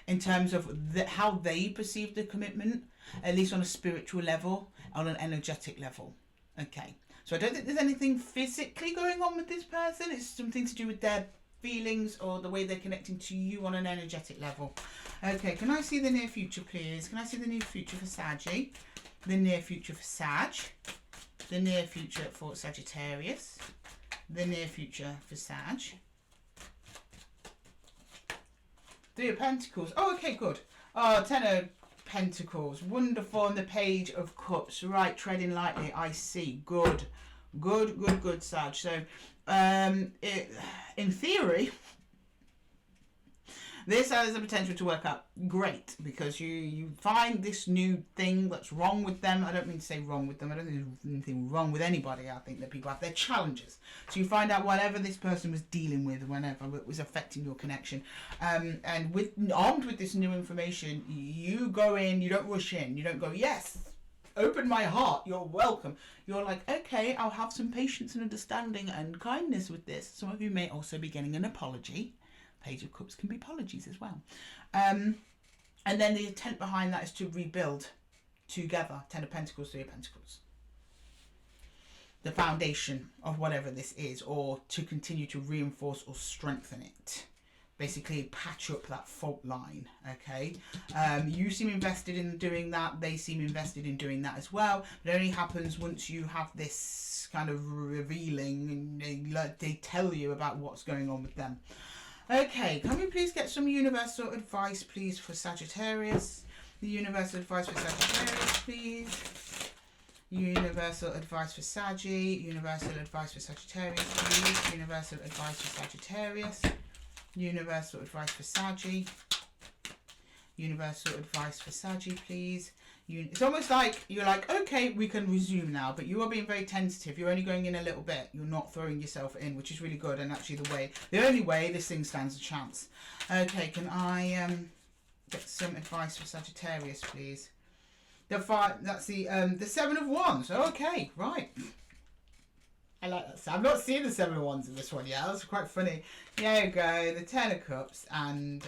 in terms of how they perceive the commitment, at least on a spiritual level, on an energetic level. Okay. So I don't think there's anything physically going on with this person. It's something to do with their feelings or the way they're connecting to you on an energetic level. Okay. Can I see the near future, please? Can I see the near future for Saggy? The near future for Sag. The near future for Sagittarius. The near future for Sag. Three of Pentacles. Oh, okay, good. Oh, Ten of Pentacles. Wonderful. And the Page of Cups. Right, treading lightly. I see. Good. Good, good, good, Sag. So, in theory, this has the potential to work out great, because you find this new thing that's wrong with them. I don't mean to say wrong with them. I don't think there's anything wrong with anybody. I think that people have their challenges. So you find out whatever this person was dealing with, whenever it was affecting your connection. And armed with this new information, you go in, you don't rush in. You don't go, yes, open my heart, you're welcome. You're like, okay, I'll have some patience and understanding and kindness with this. Some of you may also be getting an apology. Page of Cups can be apologies as well. And then the intent behind that is to rebuild together. Ten of Pentacles, Three of Pentacles. The foundation of whatever this is, or to continue to reinforce or strengthen it. Basically patch up that fault line, okay? You seem invested in doing that. They seem invested in doing that as well. But it only happens once you have this kind of revealing and they tell you about what's going on with them. Okay, can we please get some universal advice, please, for Sagittarius? The universal advice for Sagittarius, please. Universal advice for Saggy. Universal advice for Sagittarius, please. Universal advice for Sagittarius. Universal advice for Saggy. Universal advice for Saggy, please. It's almost like you're like, okay, we can resume now, but you are being very tentative. You're only going in a little bit. You're not throwing yourself in, which is really good. And actually the only way this thing stands a chance. Okay, can I get some advice for Sagittarius, please? That's the Seven of Wands. Okay, right. I like that. I'm not seeing the Seven of Wands in this one yet. That's quite funny. There you go. The Ten of Cups and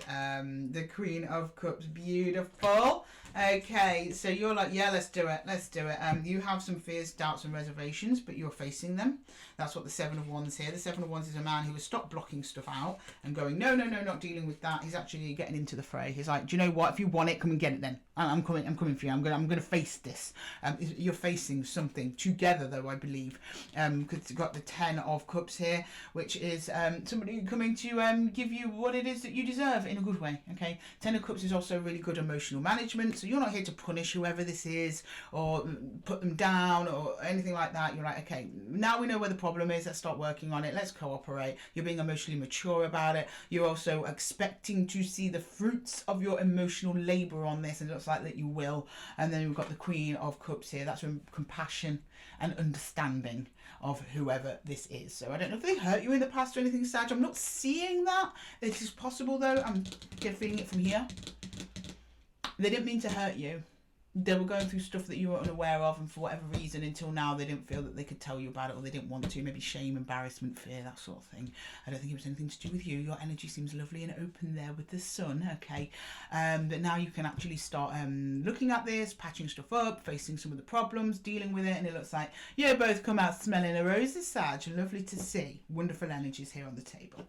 the Queen of Cups. Beautiful. Okay, so you're like, yeah, let's do it. Let's do it. You have some fears, doubts, and reservations, but you're facing them. That's what the Seven of Wands here. The Seven of Wands is a man who has stopped blocking stuff out and going, no, no, no, not dealing with that. He's actually getting into the fray. He's like, do you know what? If you want it, come and get it then. I'm coming for you. I'm gonna face this. You're facing something together, though, I believe. Because you've got the Ten of Cups here, which is somebody coming to give you what it is that you deserve in a good way. Okay, Ten of Cups is also really good emotional management. So you're not here to punish whoever this is or put them down or anything like that. You're like, okay, now we know where the problem is. Let's start working on it. Let's cooperate. You're being emotionally mature about it. You're also expecting to see the fruits of your emotional labor on this, and it looks like that you will. And then we've got the Queen of Cups here. That's compassion and understanding of whoever this is. So I don't know if they hurt you in the past or anything, Sag. I'm not seeing that. It is possible though. I'm feeling it from here. They didn't mean to hurt you. they were going through stuff that you were unaware of, and for whatever reason until now they didn't feel that they could tell you about it, or they didn't want to. Maybe shame, embarrassment, fear, that sort of thing. I don't think it was anything to do with you. Your energy seems lovely and open there with the sun, okay? But now you can actually start looking at this, patching stuff up, facing some of the problems, dealing with it, and it looks like you both come out smelling a roses, Sag. Lovely to see. Wonderful energies here on the table.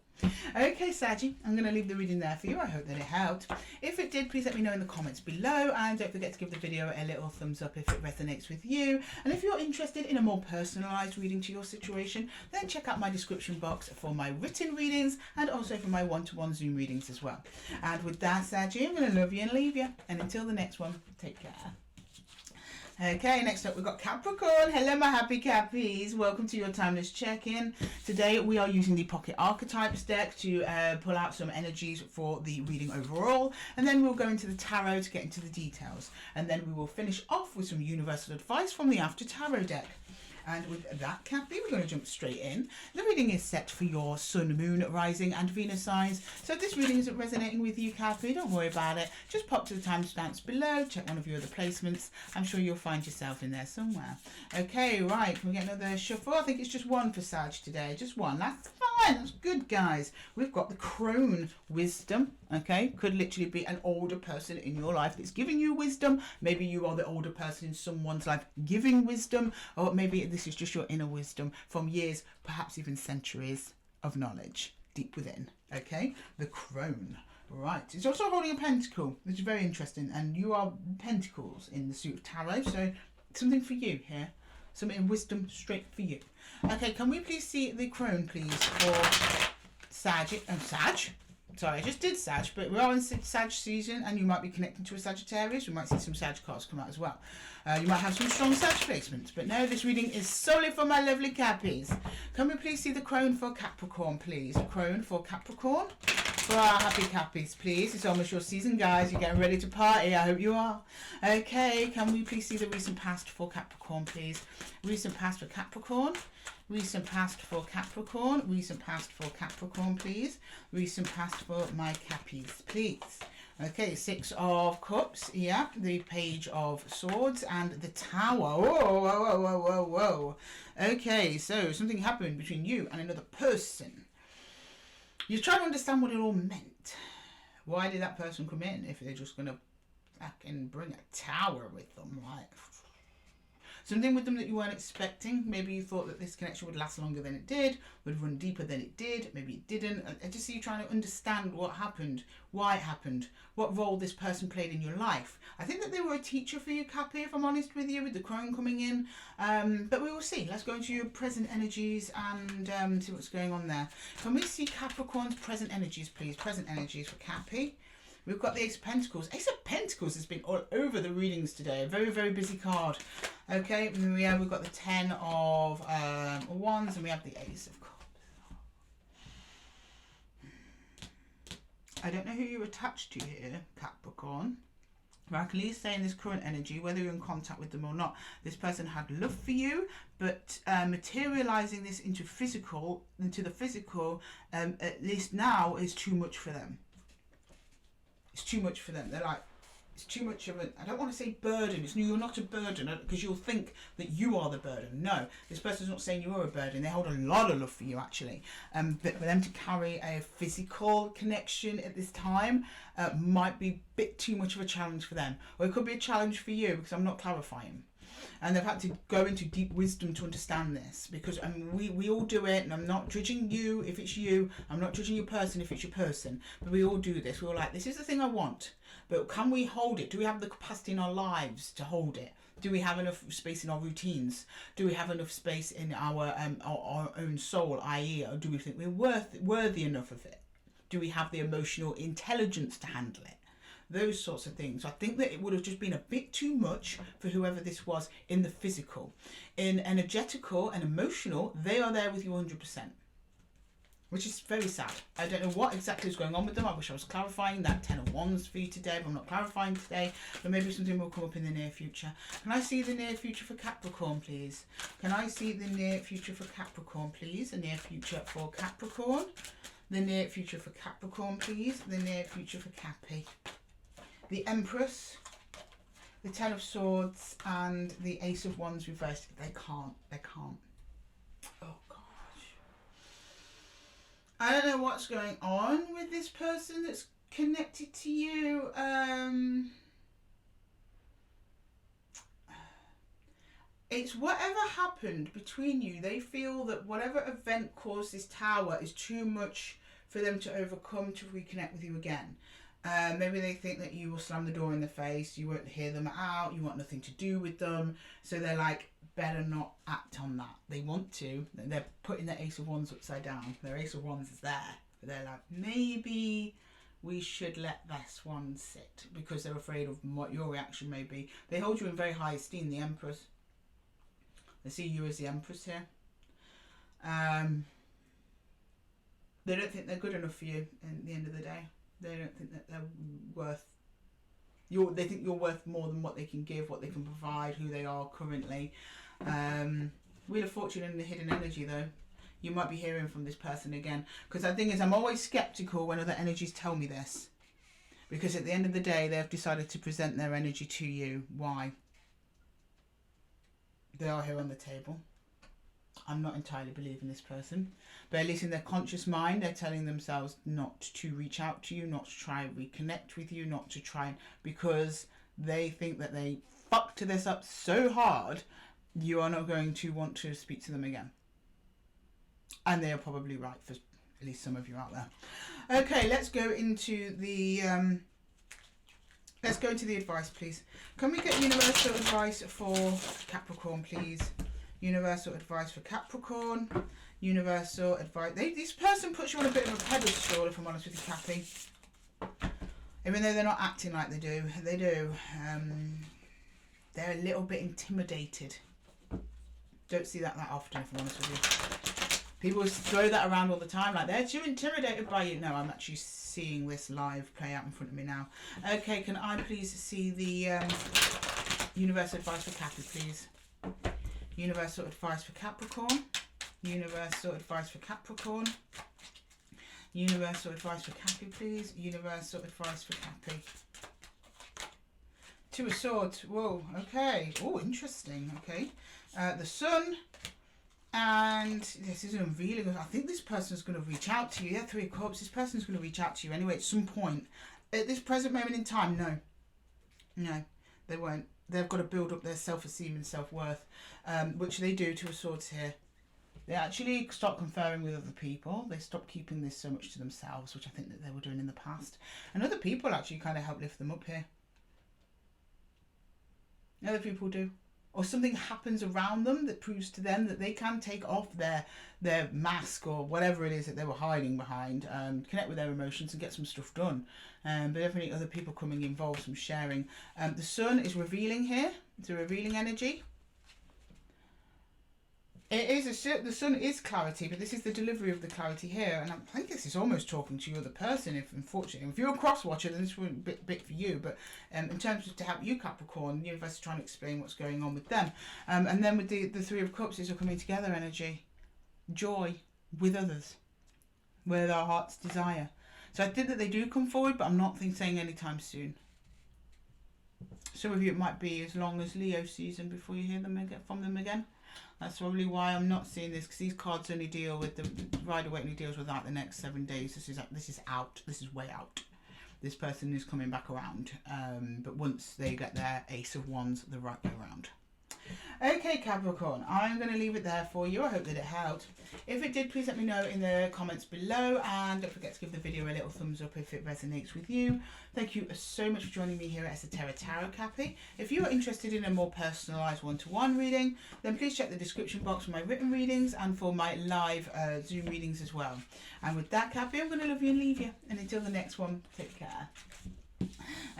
Okay, Saggy, I'm going to leave the reading there for you. I hope that it helped. If it did, please let me know in the comments below, and don't forget to give the video a little thumbs up if it resonates with you. And if you're interested in a more personalised reading to your situation, then check out my description box for my written readings and also for my one-to-one Zoom readings as well. And with that, Saggy, I'm going to love you and leave you. And until the next one, take care. Okay, next up we've got Capricorn. Hello my happy Cappies, welcome to your timeless check-in. Today we are using the Pocket Archetypes deck to pull out some energies for the reading overall, and then we'll go into the tarot to get into the details, and then we will finish off with some universal advice from the After Tarot deck. And with that, Cappy, we're going to jump straight in. The reading is set for your Sun, Moon, Rising and Venus signs. So if this reading isn't resonating with you, Cappy, don't worry about it. Just pop to the timestamps below, check one of your other placements. I'm sure you'll find yourself in there somewhere. Okay, right, can we get another shuffle? I think it's just one for Sag today, just one. That's fine, that's good, guys. We've got the Crone Wisdom, okay? Could literally be an older person in your life that's giving you wisdom. Maybe you are the older person in someone's life giving wisdom, or maybe this is just your inner wisdom from years, perhaps even centuries of knowledge deep within, okay? The Crone. Right, it's also holding a pentacle, which is very interesting, and you are pentacles in the suit of tarot, so something for you here. Something wisdom straight for you. Okay, can we please see the Crone, please, for Sag? Sag? Sorry, I just did Sag, but we're in Sag season, and you might be connecting to a Sagittarius. We might see some Sag cards come out as well. You might have some strong Sag placements, but no, this reading is solely for my lovely Cappies. Can we please see the Crone for Capricorn, please? The Crone for Capricorn. For our happy Cappies, please. It's almost your season, guys. You're getting ready to party. I hope you are. Okay, can we please see the recent past for Capricorn, please? Recent past for Capricorn. Recent past for Capricorn. Recent past for Capricorn, please. Recent past for my Cappies, please. Okay, Six of Cups, yeah, the Page of Swords and the Tower. Whoa, whoa, whoa, whoa, whoa, whoa. Okay, so something happened between you and another person. You're trying to understand what it all meant. Why did that person come in if they're just going to fucking bring a tower with them, right? Something with them that you weren't expecting. Maybe you thought that this connection would last longer than it did, would run deeper than it did. Maybe it didn't. I just see you trying to understand what happened, why it happened, what role this person played in your life. I think that they were a teacher for you, Cappy, if I'm honest with you, with the Crone coming in. But we will see. Let's go into your present energies and see what's going on there. Can we see Capricorn's present energies, please? Present energies for Cappy. We've got the Ace of Pentacles. Ace of Pentacles has been all over the readings today. A very, very busy card. Okay, and we've got the Ten of Wands, and we have the Ace of Cups. I don't know who you're attached to here, Capricorn. But I can at least say in this current energy, whether you're in contact with them or not, this person had love for you, but materializing this into the physical, at least now, is too much for them. It's too much for them. They're like, it's too much of I don't want to say burden. You're not a burden, because you'll think that you are the burden. No, this person's not saying you are a burden. They hold a lot of love for you, actually. But for them to carry a physical connection at this time might be a bit too much of a challenge for them. Or it could be a challenge for you, because I'm not clarifying. And they've had to go into deep wisdom to understand this, because we all do it, and I'm not judging you if it's you, I'm not judging your person if it's your person, but we all do this. We're all like, this is the thing I want, but can we hold it? Do we have the capacity in our lives to hold it? Do we have enough space in our routines? Do we have enough space in our own soul, i.e., do we think we're worthy enough of it? Do we have the emotional intelligence to handle it? Those sorts of things. I think that it would have just been a bit too much for whoever this was in the physical. In energetical and emotional, they are there with you 100%. Which is very sad. I don't know what exactly is going on with them. I wish I was clarifying that 10 of Wands for you today, but I'm not clarifying today. But maybe something will come up in the near future. Can I see the near future for Capricorn, please? Can I see the near future for Capricorn, please? The near future for Capricorn. The near future for Capricorn, please. The near future for Cappy. The Empress, the Ten of Swords and the Ace of Wands reversed. They can't. Oh gosh. I don't know what's going on with this person that's connected to you. It's whatever happened between you. They feel that whatever event caused this tower is too much for them to overcome to reconnect with you again. Maybe they think that you will slam the door in their face, you won't hear them out, you want nothing to do with them. So they're like, better not act on that. They want to. They're putting their Ace of Wands upside down. Their Ace of Wands is there. But they're like, maybe we should let this one sit, because they're afraid of what your reaction may be. They hold you in very high esteem, the Empress. They see you as the Empress here. They don't think they're good enough for you at the end of the day. They don't think that they're worth... They think you're worth more than what they can give, what they can provide, who they are currently. Wheel of Fortune in the hidden energy, though. You might be hearing from this person again. Because the thing is, I'm always sceptical when other energies tell me this. Because at the end of the day, they have decided to present their energy to you. Why? They are here on the table. I'm not entirely believing this person, but at least in their conscious mind, they're telling themselves not to reach out to you, not to try and reconnect with you, not to try, because they think that they fucked this up so hard, you are not going to want to speak to them again. And they are probably right for at least some of you out there. Okay, let's go into the advice, please. Can we get universal advice for Capricorn, please? Universal advice for Capricorn. Universal advice. This person puts you on a bit of a pedestal, if I'm honest with you, Cappy. Even though they're not acting like they do. They do. They're a little bit intimidated. Don't see that often, if I'm honest with you. People throw that around all the time, like they're too intimidated by you. No, I'm actually seeing this live play out in front of me now. Okay, can I please see the universal advice for Cappy, please? Universal advice for Capricorn. Universal advice for Capricorn. Universal advice for Cappy, please. Universal advice for Cappy. Two of Swords. Whoa, okay. Oh, interesting. Okay. The Sun. And this is unveiling. I think this person is going to reach out to you. Yeah, Three of Cups. This person is going to reach out to you anyway at some point. At this present moment in time, no. No, they won't. They've got to build up their self-esteem and self-worth, which they do, Two of Swords here. They actually stop conferring with other people. They stop keeping this so much to themselves, which I think that they were doing in the past. And other people actually kind of help lift them up here. Other people do. Or something happens around them that proves to them that they can take off their mask or whatever it is that they were hiding behind, connect with their emotions and get some stuff done. But definitely other people coming involved, some sharing. The Sun is revealing here. It's a revealing energy. It is the Sun is clarity, but this is the delivery of the clarity here. And I think this is almost talking to your other person. Unfortunately, if you're a cross watcher, then this wouldn't be a bit for you. But in terms of to help you, Capricorn, the universe is trying to explain what's going on with them. And then with the Three of Cups is a coming together energy, joy with others, where their heart's desire. So I think that they do come forward, but I'm not saying anytime soon. Some of you, it might be as long as Leo season before you hear them again, from them again. That's probably why I'm not seeing this, because these cards only deal with the Rider-Waite deals with that the next 7 days. This is out. This is way out. This person is coming back around, but once they get their Ace of Wands the right way around. Okay, Capricorn, I'm going to leave it there for you. I hope that it helped. If it did, please let me know in the comments below, and don't forget to give the video a little thumbs up if it resonates with you. Thank you so much for joining me here at Esotera Tarot, Cappy. If you are interested in a more personalised one-to-one reading, then please check the description box for my written readings and for my live Zoom readings as well. And with that, Cappy, I'm going to love you and leave you. And until the next one, take care.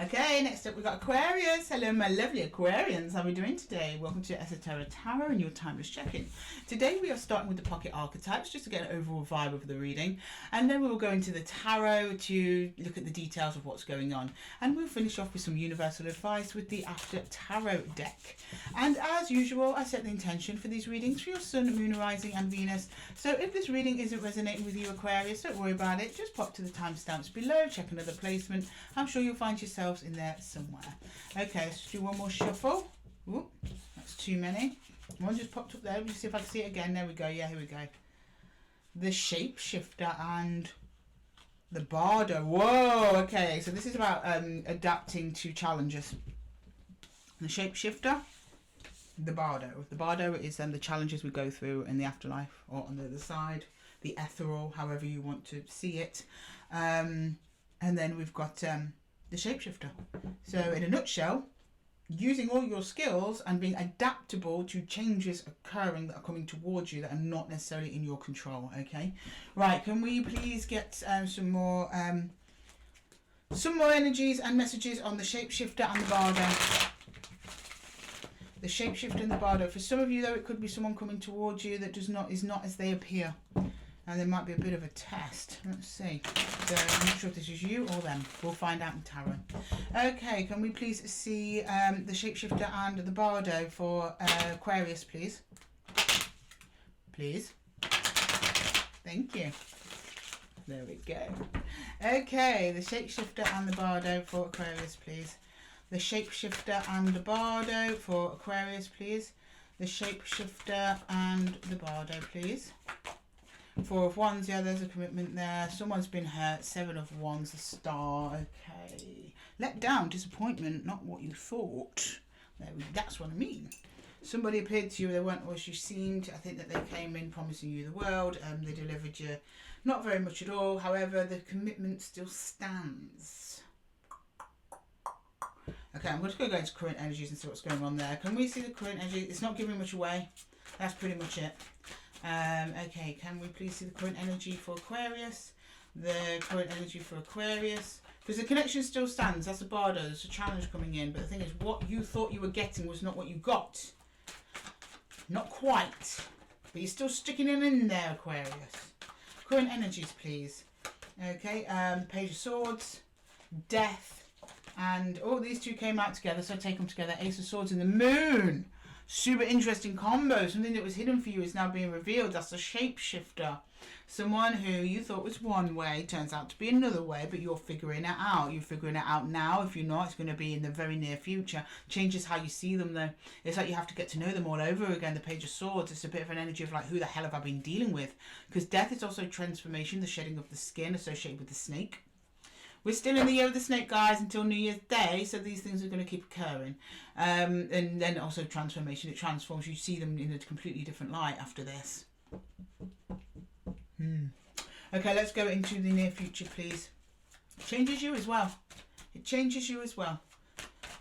Okay, next up we've got Aquarius. Hello my lovely Aquarians, how are we doing today? Welcome to Esotera Tarot and your timeless check-in. Today we are starting with the pocket archetypes just to get an overall vibe of the reading, and then we will go into the tarot to look at the details of what's going on, and we'll finish off with some universal advice with the After Tarot deck. And as usual, I set the intention for these readings for your Sun, Moon, Rising and Venus. So if this reading isn't resonating with you, Aquarius, don't worry about it. Just pop to the timestamps below, check another placement. I'm sure you'll find yourself ourselves in there somewhere. Okay, let's do one more shuffle. Ooh, that's too many. One just popped up there. Let me see if I can see it again. There we go. Yeah, here we go. The Shapeshifter and the Bardo. Whoa, okay. So this is about adapting to challenges. The Shapeshifter, the Bardo. The Bardo is then the challenges we go through in the afterlife or on the other side. The ethereal, however you want to see it. And then we've got the Shapeshifter. So in a nutshell, using all your skills and being adaptable to changes occurring that are coming towards you that are not necessarily in your control. Okay, right, can we please get some more energies and messages on the Shapeshifter and the Bardo? The Shapeshifter and the Bardo. For some of you though, it could be someone coming towards you that is not as they appear, and there might be a bit of a test. Let's see. So I'm not sure if this is you or them. We'll find out in tarot. Okay, can we please see the Shapeshifter and the Bardo for Aquarius, please? Please. Thank you. There we go. Okay, the Shapeshifter and the Bardo for Aquarius, please. The Shapeshifter and the Bardo for Aquarius, please. The Shapeshifter and the Bardo, please. Four of Wands, yeah, there's a commitment there. Someone's been hurt. Seven of Wands, a star. Okay. Let down, disappointment, not what you thought. That's what I mean. Somebody appeared to you, they weren't as you seemed. I think that they came in promising you the world. They delivered you not very much at all. However, the commitment still stands. Okay, I'm just going to go into current energies and see what's going on there. Can we see the current energy? It's not giving much away. That's pretty much it. Okay, can we please see the current energy for Aquarius? The current energy for Aquarius. Because the connection still stands. That's a Bardo. There's a challenge coming in. But the thing is, what you thought you were getting was not what you got. Not quite. But you're still sticking it in there, Aquarius. Current energies, please. Okay, Page of Swords. Death. And, oh, these two came out together. So I take them together. Ace of Swords and the Moon. Super interesting combo. Something that was hidden for you is now being revealed. That's a Shapeshifter. Someone who you thought was one way turns out to be another way, but you're figuring it out. You're figuring it out now. If you're not, it's going to be in the very near future. Changes how you see them though. It's like you have to get to know them all over again. The Page of Swords, it's a bit of an energy of like, who the hell have I been dealing with? Because death is also transformation, the shedding of the skin associated with the snake. We're still in the year of the snake, guys, until New Year's Day, so these things are going to keep occurring. And then also transformation. It transforms. You see them in a completely different light after this. Okay, let's go into the near future, please. It changes you as well. It changes you as well.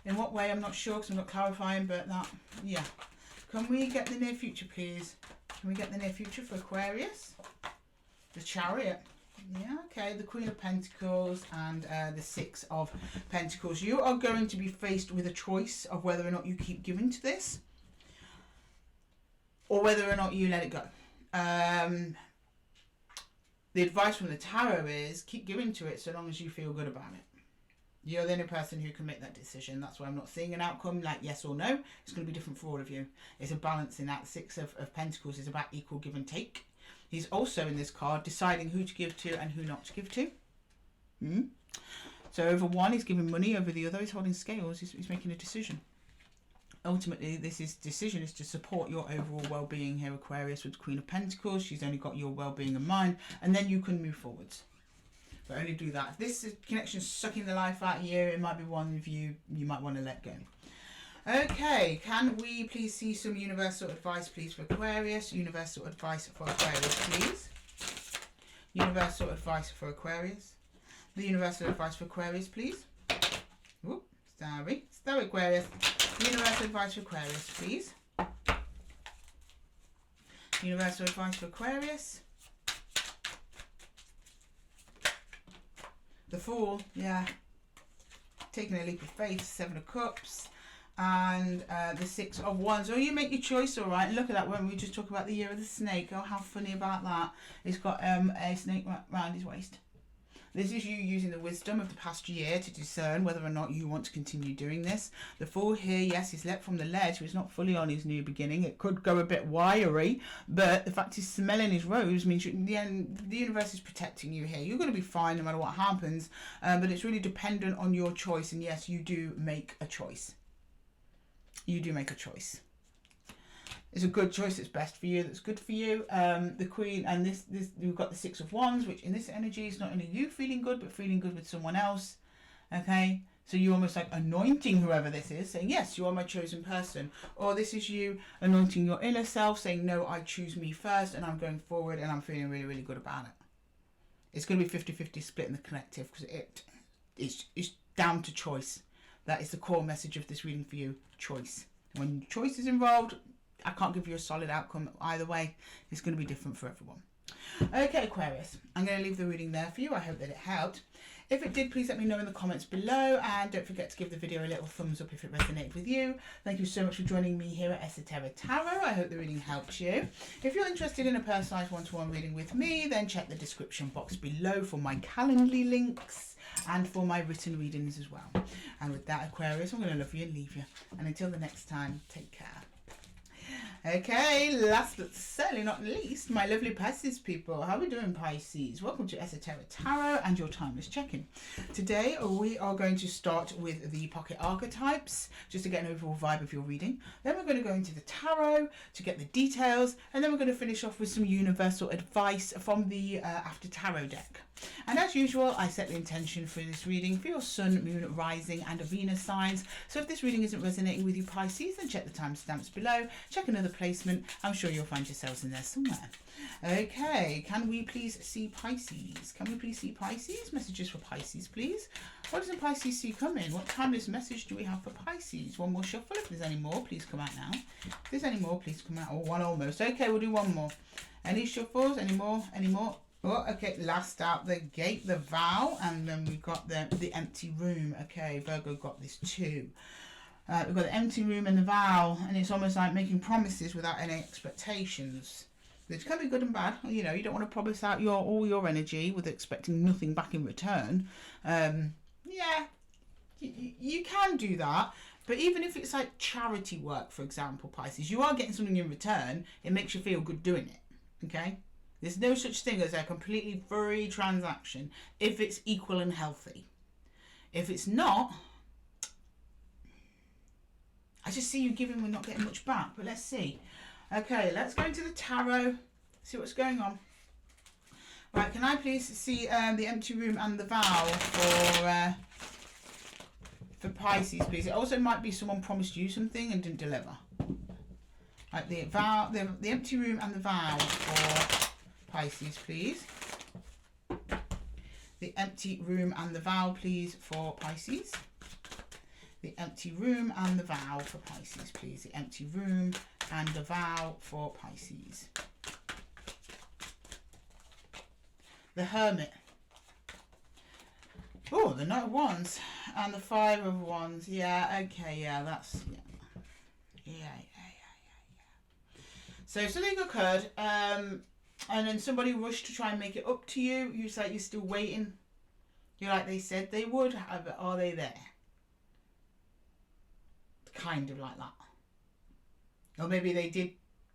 In what way, I'm not sure, because I'm not clarifying, but that, yeah. Can we get the near future, please? Can we get the near future for Aquarius? The Chariot. Yeah, okay, the Queen of Pentacles and the Six of Pentacles. You are going to be faced with a choice of whether or not you keep giving to this or whether or not you let it go. The advice from the tarot is keep giving to it so long as you feel good about it. You're the only person who can make that decision. That's why I'm not seeing an outcome like yes or no. It's going to be different for all of you. It's a balancing act. Six of Pentacles is about equal give and take. He's also in this card deciding who to give to and who not to give to. So over one, he's giving money. Over the other, he's holding scales. He's making a decision. Ultimately, decision is to support your overall well-being here, Aquarius, with Queen of Pentacles. She's only got your well-being in mind, and then you can move forwards. But only do that. If this connection is sucking the life out of you, it might be one of you might want to let go. Okay, can we please see some universal advice, please, for Aquarius? Universal advice for Aquarius, please. Universal advice for Aquarius. The universal advice for Aquarius, please. Whoop, sorry, Aquarius. Universal advice for Aquarius, please. Universal advice for Aquarius. The Fool, yeah. Taking a leap of faith, Seven of Cups. And the Six of Wands. Oh, you make your choice, all right. And look at that when we just talk about the year of the snake. Oh, how funny about that. He's got a snake round his waist. This is you using the wisdom of the past year to discern whether or not you want to continue doing this. The Fool here, yes, he's leapt from the ledge, so he's not fully on his new beginning. It could go a bit wiry, but the fact he's smelling his rose means in the end, the universe is protecting you here. You're going to be fine no matter what happens, but it's really dependent on your choice. And yes, you do make a choice. You do make a choice. It's a good choice that's best for you, that's good for you. The Queen, and this we've got the Six of Wands, which in this energy is not only you feeling good, but feeling good with someone else. Okay, so you're almost like anointing whoever this is, saying, yes, you are my chosen person. Or this is you anointing your inner self, saying, no, I choose me first, and I'm going forward, and I'm feeling really, really good about it. It's going to be 50-50 split in the collective, because it's down to choice. That is the core message of this reading for you, choice. When choice is involved, I can't give you a solid outcome either way. It's going to be different for everyone. Okay, Aquarius, I'm going to leave the reading there for you. I hope that it helped. If it did, please let me know in the comments below, and don't forget to give the video a little thumbs up if it resonated with you. Thank you so much for joining me here at Esotera Tarot. I hope the reading helped you. If you're interested in a personalised one-to-one reading with me, then check the description box below for my Calendly links and for my written readings as well. And with that, Aquarius, I'm going to love you and leave you. And until the next time, take care. Okay, last but certainly not least, my lovely Pisces people. How are we doing, Pisces? Welcome to Esotera Tarot and your timeless check-in. Today we are going to start with the pocket archetypes, just to get an overall vibe of your reading. Then we're going to go into the tarot to get the details, and then we're going to finish off with some universal advice from the After Tarot deck. And as usual, I set the intention for this reading for your Sun, Moon, Rising and Venus signs. So if this reading isn't resonating with you, Pisces, then check the timestamps below. Check another placement. I'm sure you'll find yourselves in there somewhere. Okay, can we please see Pisces? Can we please see Pisces? Messages for Pisces, please. What doesn't Pisces see coming? What timeless message do we have for Pisces? One more shuffle. If there's any more, please come out now. If there's any more, please come out. Oh, one almost. Okay, we'll do one more. Any shuffles? Any more? Any more? Oh, okay, last out the gate, the vow, and then we got the empty room. Okay, Virgo got this too. We've got the empty room and the vow, and it's almost like making promises without any expectations. Which can be good and bad. You know, you don't want to promise out all your energy with expecting nothing back in return. Yeah, you can do that. But even if it's like charity work, for example, Pisces, you are getting something in return. It makes you feel good doing it. Okay? There's no such thing as a completely free transaction if it's equal and healthy. If it's not, I just see you giving, we're not getting much back, but let's see. Okay, let's go into the tarot, see what's going on. Right, can I please see the empty room and the vow for Pisces, please? It also might be someone promised you something and didn't deliver. Right, the vow, the empty room and the vow for Pisces, please. The empty room and the vow, please, for Pisces. The empty room and the vow for Pisces, please. The empty room and the vow for Pisces. The Hermit. Oh, the Knight of Wands and the Five of Wands. Yeah, okay, yeah, that's, yeah. So something occurred, and then somebody rushed to try and make it up to you. You're like, you're still waiting. You're like they said they would, but are they there? Kind of like that. Or maybe they did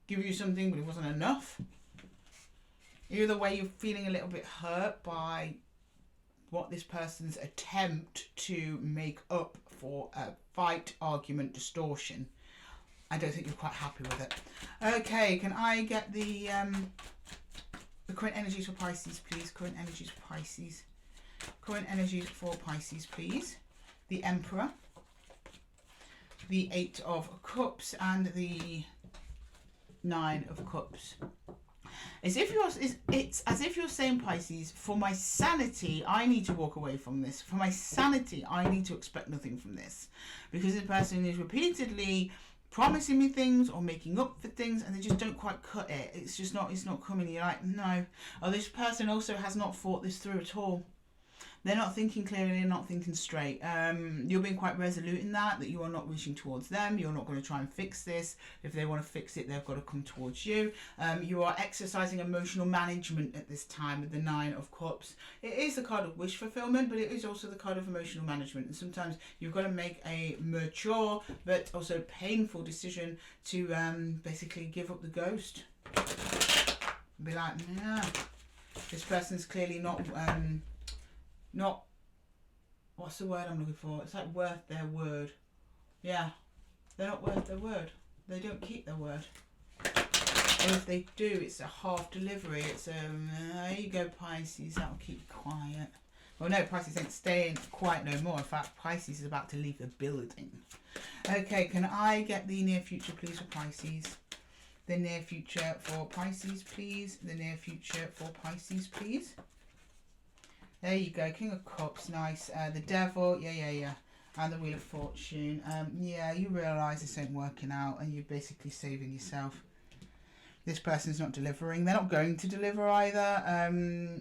give you something, but it wasn't enough. Either way, you're feeling a little bit hurt by what this person's attempt to make up for a fight, argument, distortion. I don't think you're quite happy with it. Okay, can I get the current energies for Pisces, please? Current energies for Pisces. Current energies for Pisces, please. The Emperor. The Eight of Cups and the Nine of Cups. It's as if you're saying, Pisces, for my sanity, I need to walk away from this. For my sanity, I need to expect nothing from this. Because this person is repeatedly promising me things or making up for things, and they just don't quite cut it. It's not coming. You're like, no. Or this person also has not thought this through at all. They're not thinking clearly, they're not thinking straight. You're being quite resolute in that you are not reaching towards them. You're not going to try and fix this. If they want to fix it, they've got to come towards you. You are exercising emotional management at this time with the Nine of Cups. It is the card of wish fulfillment, but it is also the card of emotional management. And sometimes you've got to make a mature but also painful decision to basically give up the ghost. Be like, yeah, this person's clearly not what's the word I'm looking for? It's like worth their word. Yeah, they're not worth their word. They don't keep their word. Or if they do, it's a half delivery. It's there you go, Pisces, that'll keep you quiet. Well, no, Pisces ain't staying quiet no more. In fact, Pisces is about to leave the building. Okay, can I get the near future, please, for Pisces? The near future for Pisces, please. The near future for Pisces, please. There you go, King of Cups, nice. The Devil, yeah. And the Wheel of Fortune. Yeah, you realise this ain't working out and you're basically saving yourself. This person's not delivering. They're not going to deliver either.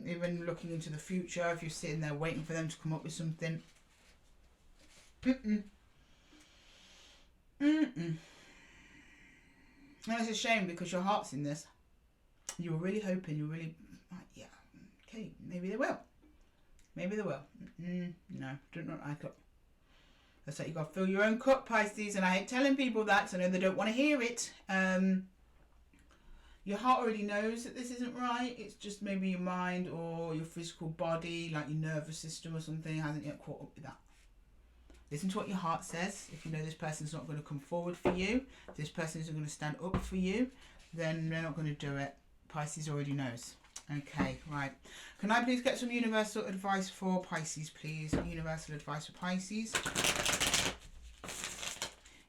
Even looking into the future, if you're sitting there waiting for them to come up with something. And it's a shame because your heart's in this. You were really hoping, yeah, okay, maybe they will. Maybe they will. No, do not like it. That's like you got to fill your own cup, Pisces, and I hate telling people that because I know they don't want to hear it. Your heart already knows that this isn't right. It's just maybe your mind or your physical body, like your nervous system or something, hasn't yet caught up with that. Listen to what your heart says. If you know this person's not going to come forward for you, if this person isn't going to stand up for you, then they're not going to do it. Pisces already knows. Okay, right. Can I please get some universal advice for Pisces, please? Universal advice for Pisces.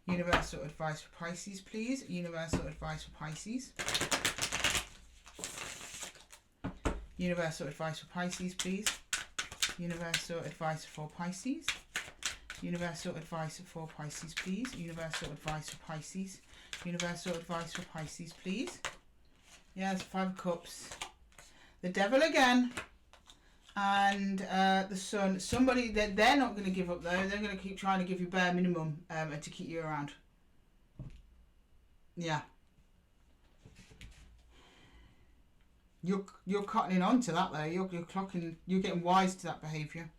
Universal advice for Pisces, please. Universal advice for Pisces. Universal advice for Pisces, please. Universal advice for Pisces. Universal advice for Pisces, please. Universal advice for Pisces. Universal advice for Pisces, please. Yes, 5 of Cups. The Devil again. And the Sun. Somebody, they're not going to give up though. They're going to keep trying to give you bare minimum to keep you around. Yeah. You're cottoning on to that though. You're clocking. You're getting wise to that behaviour.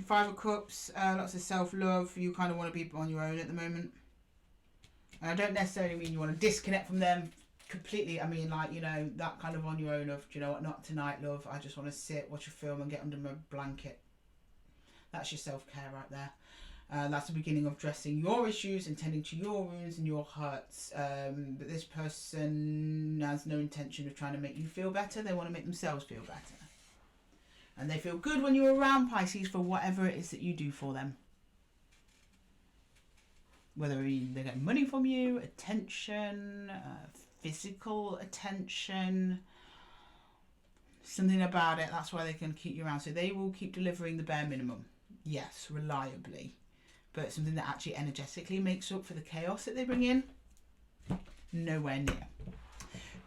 5 of Cups. Lots of self-love. You kind of want to be on your own at the moment. And I don't necessarily mean you want to disconnect from them completely. I mean, like, you know, that kind of on your own of, you know what, not tonight, love. I just want to sit, watch a film and get under my blanket. That's your self-care right there. That's the beginning of addressing your issues and tending to your wounds and your hurts. But this person has no intention of trying to make you feel better. They want to make themselves feel better. And they feel good when you're around, Pisces, for whatever it is that you do for them. Whether they get money from you, attention, physical attention, something about it. That's why they can keep you around. So they will keep delivering the bare minimum. Yes, reliably. But something that actually energetically makes up for the chaos that they bring in, nowhere near.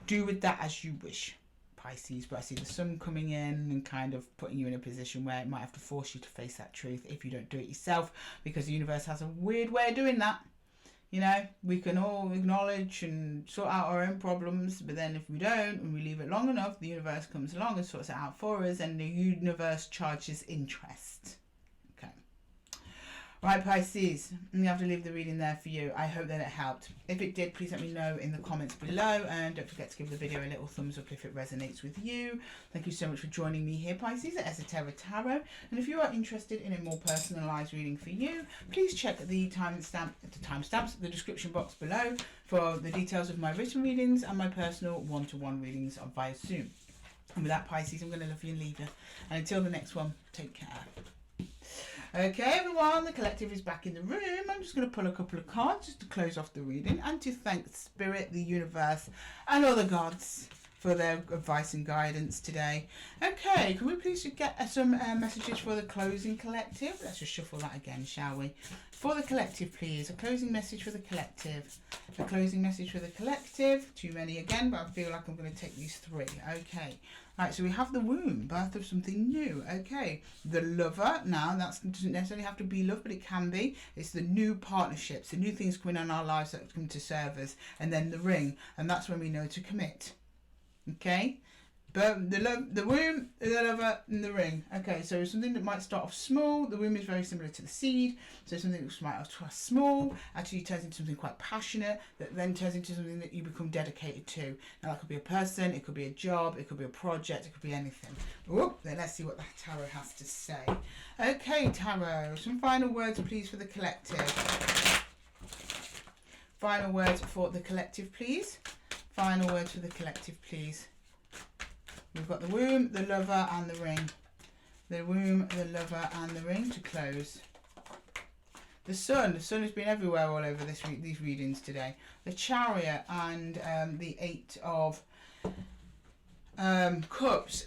Do with that as you wish, Pisces. But I see the Sun coming in and kind of putting you in a position where it might have to force you to face that truth if you don't do it yourself, because the universe has a weird way of doing that. You know, we can all acknowledge and sort out our own problems, but then if we don't and we leave it long enough, the universe comes along and sorts it out for us, and the universe charges interest. Okay. Right, Pisces, you have to leave the reading there for you. I hope that it helped. If it did, please let me know in the comments below, and don't forget to give the video a little thumbs up if it resonates with you. Thank you so much for joining me here, Pisces, at Esotera Tarot. And if you are interested in a more personalised reading for you, please check the timestamps, the description box below for the details of my written readings and my personal one-to-one readings via Zoom. And with that, Pisces, I'm going to love you and leave you. And until the next one, take care. Okay, everyone, the collective is back in the room. I'm just going to pull a couple of cards just to close off the reading and to thank Spirit, the universe, and all the gods for their advice and guidance today. Okay, can we please get some messages for the closing collective? Let's just shuffle that again, shall we? For the collective, please. A closing message for the collective. A closing message for the collective. Too many again, but I feel like I'm going to take these 3. Okay. Right, so we have the womb, birth of something new. Okay, the lover. Now, that doesn't necessarily have to be love, but it can be. It's the new partnerships, the new things coming on in our lives that come to serve us. And then the ring, and that's when we know to commit. Okay, but the womb, the lover, and the ring. Okay, so something that might start off small. The womb is very similar to the seed. So something that might start small actually turns into something quite passionate, that then turns into something that you become dedicated to. Now that could be a person, it could be a job, it could be a project, it could be anything. Whoop, then let's see what the tarot has to say. Okay, tarot, some final words please for the collective. Final words for the collective, please. Final words for the collective, please. We've got the womb, the lover, and the ring. The womb, the lover, and the ring to close. The sun has been everywhere all over these readings today. The chariot and the 8 of cups.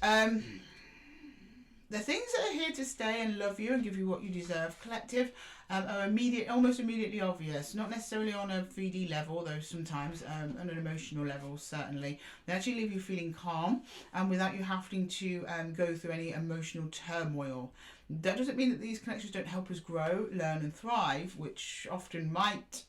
The things that are here to stay and love you and give you what you deserve, collective, are almost immediately obvious. Not necessarily on a 3D level, though sometimes, on an emotional level, certainly. They actually leave you feeling calm and without you having to go through any emotional turmoil. That doesn't mean that these connections don't help us grow, learn and thrive, which often might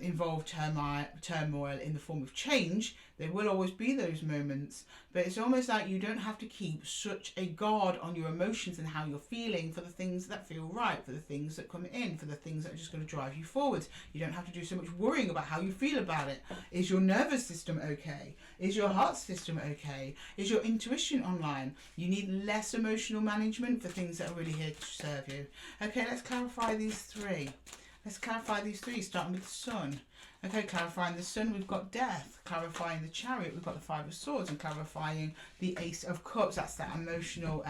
involve turmoil in the form of change. There will always be those moments, but it's almost like you don't have to keep such a guard on your emotions and how you're feeling for the things that feel right, for the things that come in, for the things that are just going to drive you forwards. You don't have to do so much worrying about how you feel about it. Is your nervous system okay? Is your heart system okay? Is your intuition online? You need less emotional management for things that are really here to serve you. Okay, let's clarify these three. Let's clarify these three, starting with the sun. Okay, clarifying the sun, we've got death. Clarifying the chariot, we've got the 5 of swords. And clarifying the ace of cups, that's that emotional,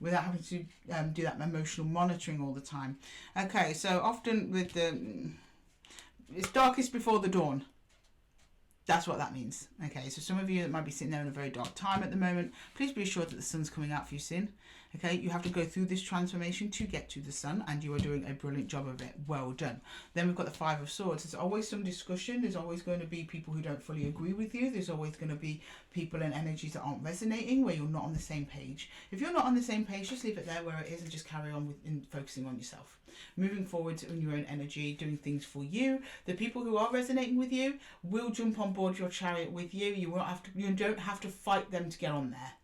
without having to do that emotional monitoring all the time. Okay, so often with it's darkest before the dawn. That's what that means. Okay, so some of you that might be sitting there in a very dark time at the moment, please be assured that the sun's coming out for you soon. Okay, you have to go through this transformation to get to the sun, and you are doing a brilliant job of it. Well done. Then we've got the 5 of swords. There's always some discussion. There's always going to be people who don't fully agree with you. There's always going to be people and energies that aren't resonating, where you're not on the same page. If you're not on the same page, just leave it there where it is and just carry on focusing on yourself. Moving forward in your own energy, doing things for you. The people who are resonating with you will jump on board your chariot with you. You don't have to fight them to get on there.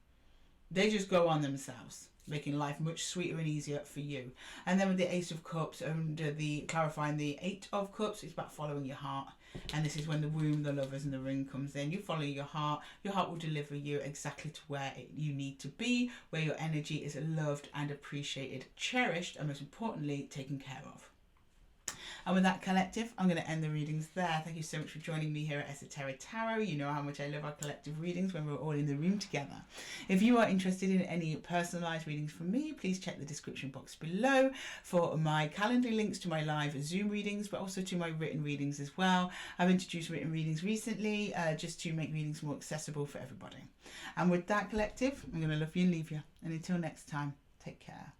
They just go on themselves, making life much sweeter and easier for you. And then with the Ace of Cups, under the clarifying the 8 of Cups, it's about following your heart. And this is when the womb, the lovers and the ring comes in. You follow your heart will deliver you exactly to where you need to be, where your energy is loved and appreciated, cherished, and most importantly, taken care of. And with that, collective, I'm going to end the readings there. Thank you so much for joining me here at Esotera Tarot. You know how much I love our collective readings when we're all in the room together. If you are interested in any personalised readings from me, please check the description box below for my calendar links to my live Zoom readings, but also to my written readings as well. I've introduced written readings recently just to make readings more accessible for everybody. And with that, collective, I'm going to love you and leave you. And until next time, take care.